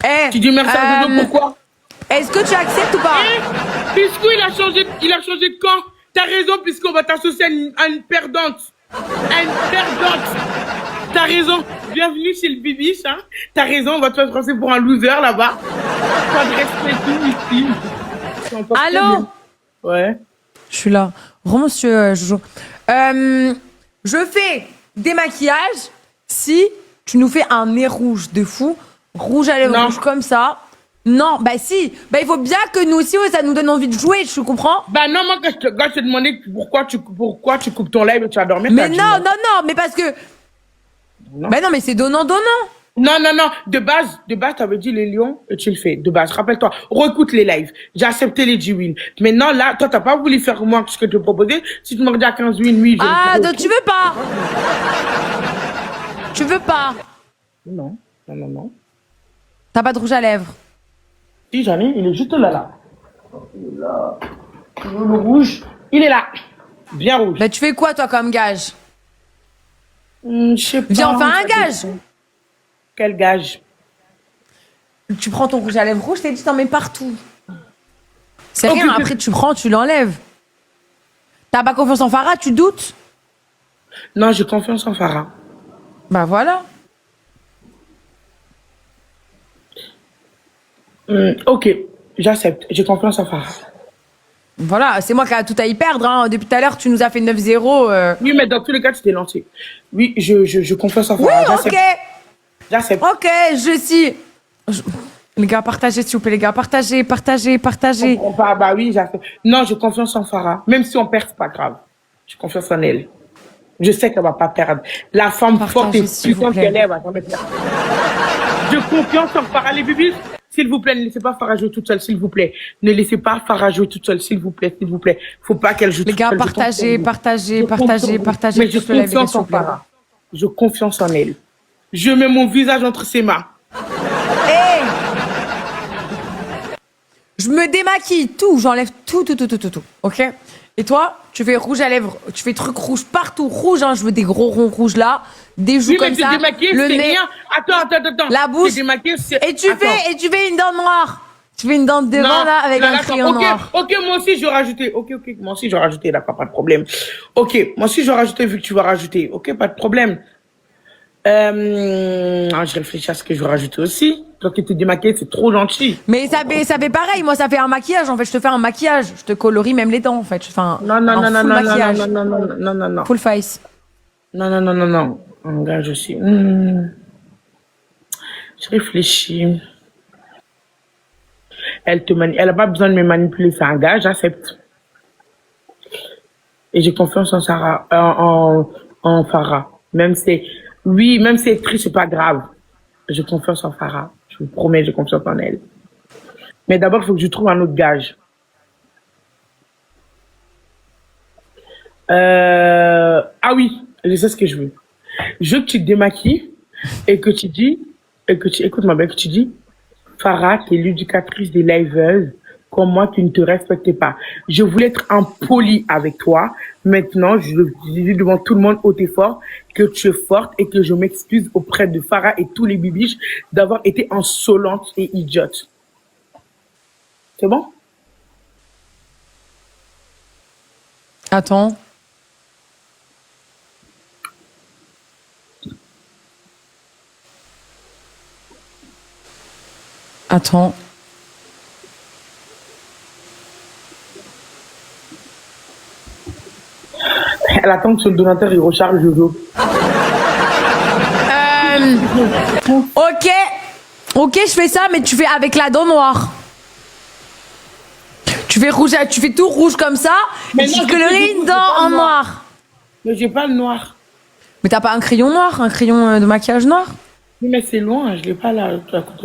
Eh, Tu dis merci à Jojo, pourquoi? Est-ce que tu acceptes ou pas? Puisqu'il il a changé de camp. T'as raison, puisqu'on va t'associer à une perdante. À une perdante. T'as raison. Bienvenue chez le Bibiche, hein. T'as raison, on va te faire passer pour un loser là-bas. Pas de respect, tout ici. C'est encore Allô? très bien. Ouais. Je suis là. Monsieur Jojo. Je fais des maquillages si tu nous fais un nez rouge de fou. Rouge à lèvres Non. rouge comme ça. Non, bah si. Bah il faut bien que nous aussi, ouais, ça nous donne envie de jouer, tu comprends? Bah non, moi, quand je te demandais pourquoi tu coupes ton live et tu vas dormir, Mais t'as dit non, mais parce que... Non. Bah non, mais c'est donnant-donnant. Non, de base, t'avais dit les lions et tu le fais. De base, rappelle-toi, réécoute les lives. J'ai accepté les 10 wins. Maintenant, là, toi, t'as pas voulu faire moi ce que je te proposais. Si tu me redis à 15 wins, oui, je Ah, le donc tu veux pas? Tu veux pas? Non. T'as pas de rouge à lèvres? Si, j'en ai, il est juste là. Il est là. Le rouge, il est là. Bien rouge. Bah tu fais quoi toi comme gage? Je sais pas. Viens, on fait un gage. Quel gage? Tu prends ton rouge à lèvres rouge, t'es dit t'en mets partout. C'est Ok, rien, ok. après tu prends, tu l'enlèves. T'as pas confiance en Farah, tu doutes? Non, j'ai confiance en Farah. Bah voilà. Ok, j'accepte. J'ai confiance en Farah. Voilà, c'est moi qui a tout à y perdre. Hein. Depuis tout à l'heure, tu nous as fait 9-0. Oui, mais dans tous les cas, tu t'es lancé. Oui, je confiance en Oui, Farah. ok. J'accepte. Ok, Les gars, partagez s'il vous plaît, les gars. Partagez. Bah oui, j'accepte. Non, j'ai confiance en Farah. Même si on perd, c'est pas grave. J'ai confiance en elle. Je sais qu'elle va pas perdre. La femme forte et s'il vous puissante plaît. qu'elle est, elle va jamais perdre. J'ai confiance en Farah. Les bébés, s'il vous plaît, ne laissez pas Farah jouer toute seule, s'il vous plaît. Ne laissez pas Farah jouer toute seule, s'il vous plaît, s'il vous plaît. Faut pas qu'elle joue Les toute gars, seule. Je partagez. compte sur vous. Partagez. Mais j'ai tout le live, confiance s'il en vous plaît. Farah. J'ai confiance en elle. Je mets mon visage entre ses mains. Hey, je me démaquille, tout, j'enlève tout, ok? Et toi, tu fais rouge à lèvres, tu fais truc rouge partout, rouge, hein, je veux des gros ronds rouges là, des joues Oui, mais comme t'es ça, démaquillée, le c'est nez, rien. Attends. la bouche, T'es démaquillée, c'est... et tu fais une dent noire. Tu fais une dent devant Non, là avec un d'accord. crayon noir. Ok, moi aussi je vais rajouter. Ok, moi aussi je vais rajouter, d'accord, pas de problème. Ok, moi aussi je vais rajouter vu que tu vas rajouter. Ok, pas de problème. Je réfléchis à ce que je vais rajouter aussi. Toi qui t'es démaquillée, c'est trop gentil. Mais ça fait pareil, moi ça fait un maquillage, en fait, je te fais un maquillage, je te colorie même les dents, en fait, je fais un full maquillage, Non. full face. Non. Un gars, je suis... Je réfléchis. Elle a pas besoin de me manipuler, c'est un gars, j'accepte. Et j'ai confiance en Sarah, en Farah. Même si elle triche, c'est pas grave. J'ai confiance en Farah. Je vous promets, j'ai confiance en elle. Mais d'abord, il faut que je trouve un autre gage. Ah oui, je sais ce que je veux. Je veux que tu te démaquilles et que tu dis, écoute-moi bien, que tu dis, Farah, t'es l'éducatrice des liveuses. Comme moi, tu ne te respectais pas. Je voulais être impoli avec toi. Maintenant, je dis devant tout le monde haut et fort que tu es forte et que je m'excuse auprès de Farah et tous les bibiches d'avoir été insolente et idiote. C'est bon? Attends. Elle attend que son donateur il recharge le jeu. Ok, je fais ça, mais tu fais avec la dent noire. Tu fais tout rouge comme ça, Mais et tu non, coloris je fais une tout dent rouge, c'est pas en noir. noir. Mais j'ai pas le noir. Mais t'as pas un crayon noir, un crayon de maquillage noir? Oui, mais c'est loin, je l'ai pas là. À côté.